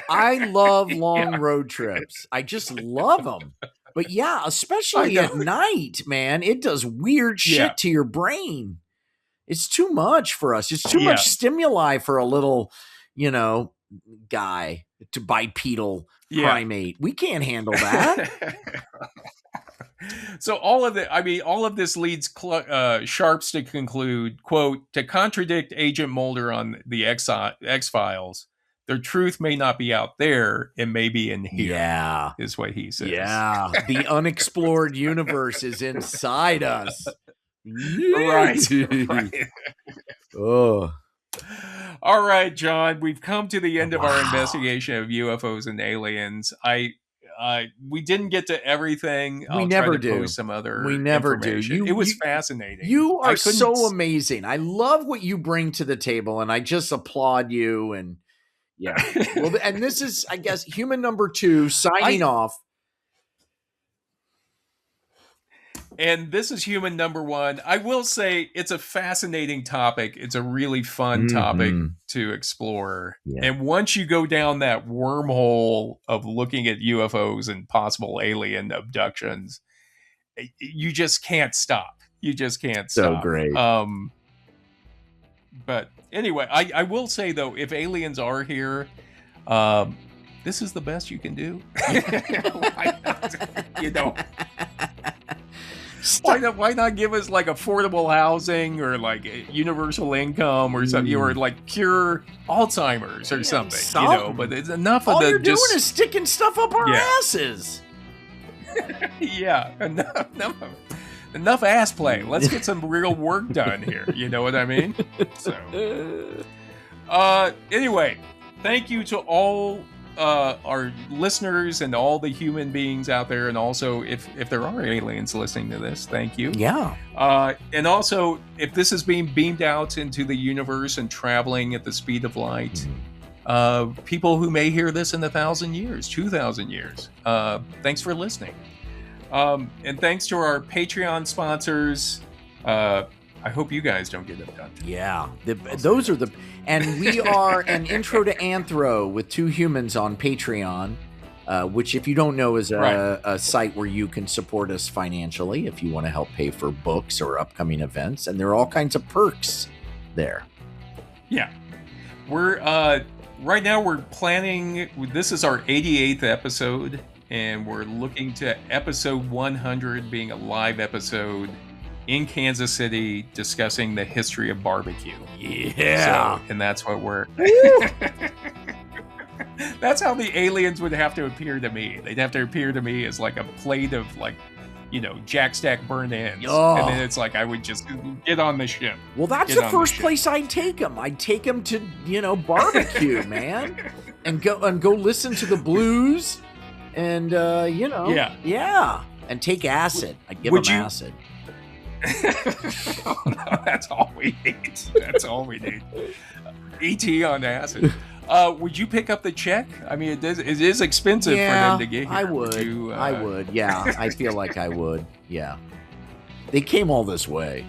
I love long road trips. I just love them. But yeah, especially at night, man, it does weird shit to your brain. It's too much for us. It's too much stimuli for a little, guy, to bipedal primate. We can't handle that. So all of this leads Sharps to conclude, quote, to contradict Agent Mulder on the X-Files, their truth may not be out there, it may be in here, is what he says. Yeah, the unexplored universe is inside us. Right. Oh. All right, John, we've come to the end of our investigation of UFOs and aliens. we didn't get to everything. I'll never try to post some other We never information. do. It was fascinating. You are so amazing. I love what you bring to the table, and I just applaud you. And yeah, well, and this is, I guess, human number 2 signing off. And this is human number 1. I will say it's a fascinating topic. It's a really fun topic to explore. Yeah. And once you go down that wormhole of looking at UFOs and possible alien abductions, you just can't stop. You just can't stop. So great. But anyway, I will say, though, if aliens are here, this is the best you can do. You know. Why not give us like affordable housing or like universal income or something, or like cure Alzheimer's or something, you know? But it's enough of all you're doing is sticking stuff up our asses. Yeah, enough ass play. Let's get some real work done here. You know what I mean? So, anyway, thank you to all our listeners and all the human beings out there, and also if there are aliens listening to this, thank you. Yeah. And also, if this is being beamed out into the universe and traveling at the speed of light, people who may hear this in 1,000 years, 2,000 years, thanks for listening. And thanks to our Patreon sponsors. I hope you guys don't get abducted. Yeah, those are the... And we are an intro to Anthro with 2 humans on Patreon, which, if you don't know, is a site where you can support us financially if you want to help pay for books or upcoming events. And there are all kinds of perks there. Yeah. We're right now we're planning... This is our 88th episode, and we're looking to episode 100 being a live episode in Kansas City discussing the history of barbecue. Yeah. So, and that's what we're... That's how the aliens would have to appear to me. They'd have to appear to me as like a plate of like, you know, jack stack burnt ends. Oh. And then it's like I would just get on the ship. Well, that's the first place I'd take them. I'd take them to, you know, barbecue, man. And go listen to the blues and, you know. Yeah. Yeah. And take acid. I'd give them acid. Oh, no, that's all we need. That's all we need. ET on acid. Would you pick up the check? I mean, it is expensive for them to get here. I would. I would. Yeah, I feel like I would. Yeah. They came all this way.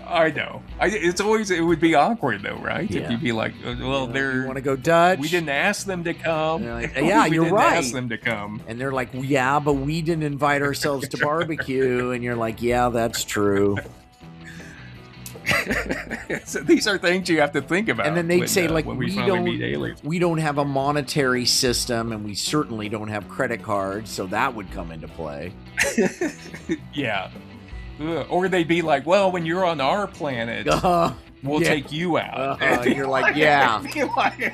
I know. It would be awkward though, right? Yeah. If you'd be like, well, you want to go Dutch? We didn't ask them to come. Like, yeah, you're right. We didn't ask them to come. And they're like, yeah, but we didn't invite ourselves to barbecue. And you're like, yeah, that's true. So these are things you have to think about. And then they'd say, like, we don't have a monetary system, and we certainly don't have credit cards, so that would come into play. Yeah. Or they'd be like, well, when you're on our planet, we'll take you out. You're like, yeah.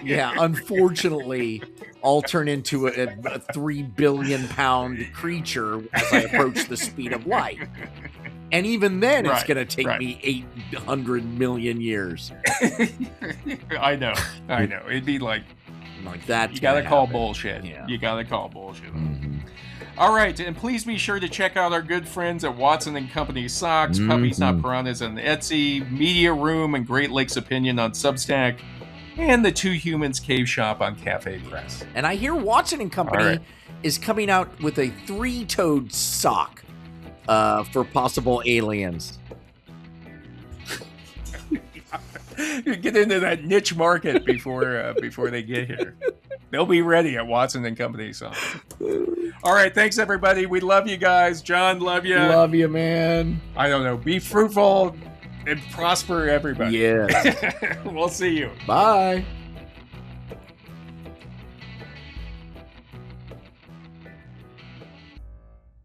Yeah, unfortunately, I'll turn into a 3 billion pound creature as I approach the speed of light. And even then, it's going to take me 800 million years. I know. It'd be like that. You got to call bullshit. Yeah. You got to call bullshit. Mm-hmm. All right, and please be sure to check out our good friends at Watson & Company Socks, Puppies Not Piranhas on Etsy, Media Room and Great Lakes Opinion on Substack, and the Two Humans Cave Shop on Cafe Press. And I hear Watson & Company is coming out with a 3-toed sock for possible aliens. You get into that niche market before they get here. They'll be ready at Watson & Company Socks. All right, thanks everybody. We love you guys. John, love you. Love you, man. I don't know. Be fruitful and prosper, everybody. Yeah. We'll see you. Bye.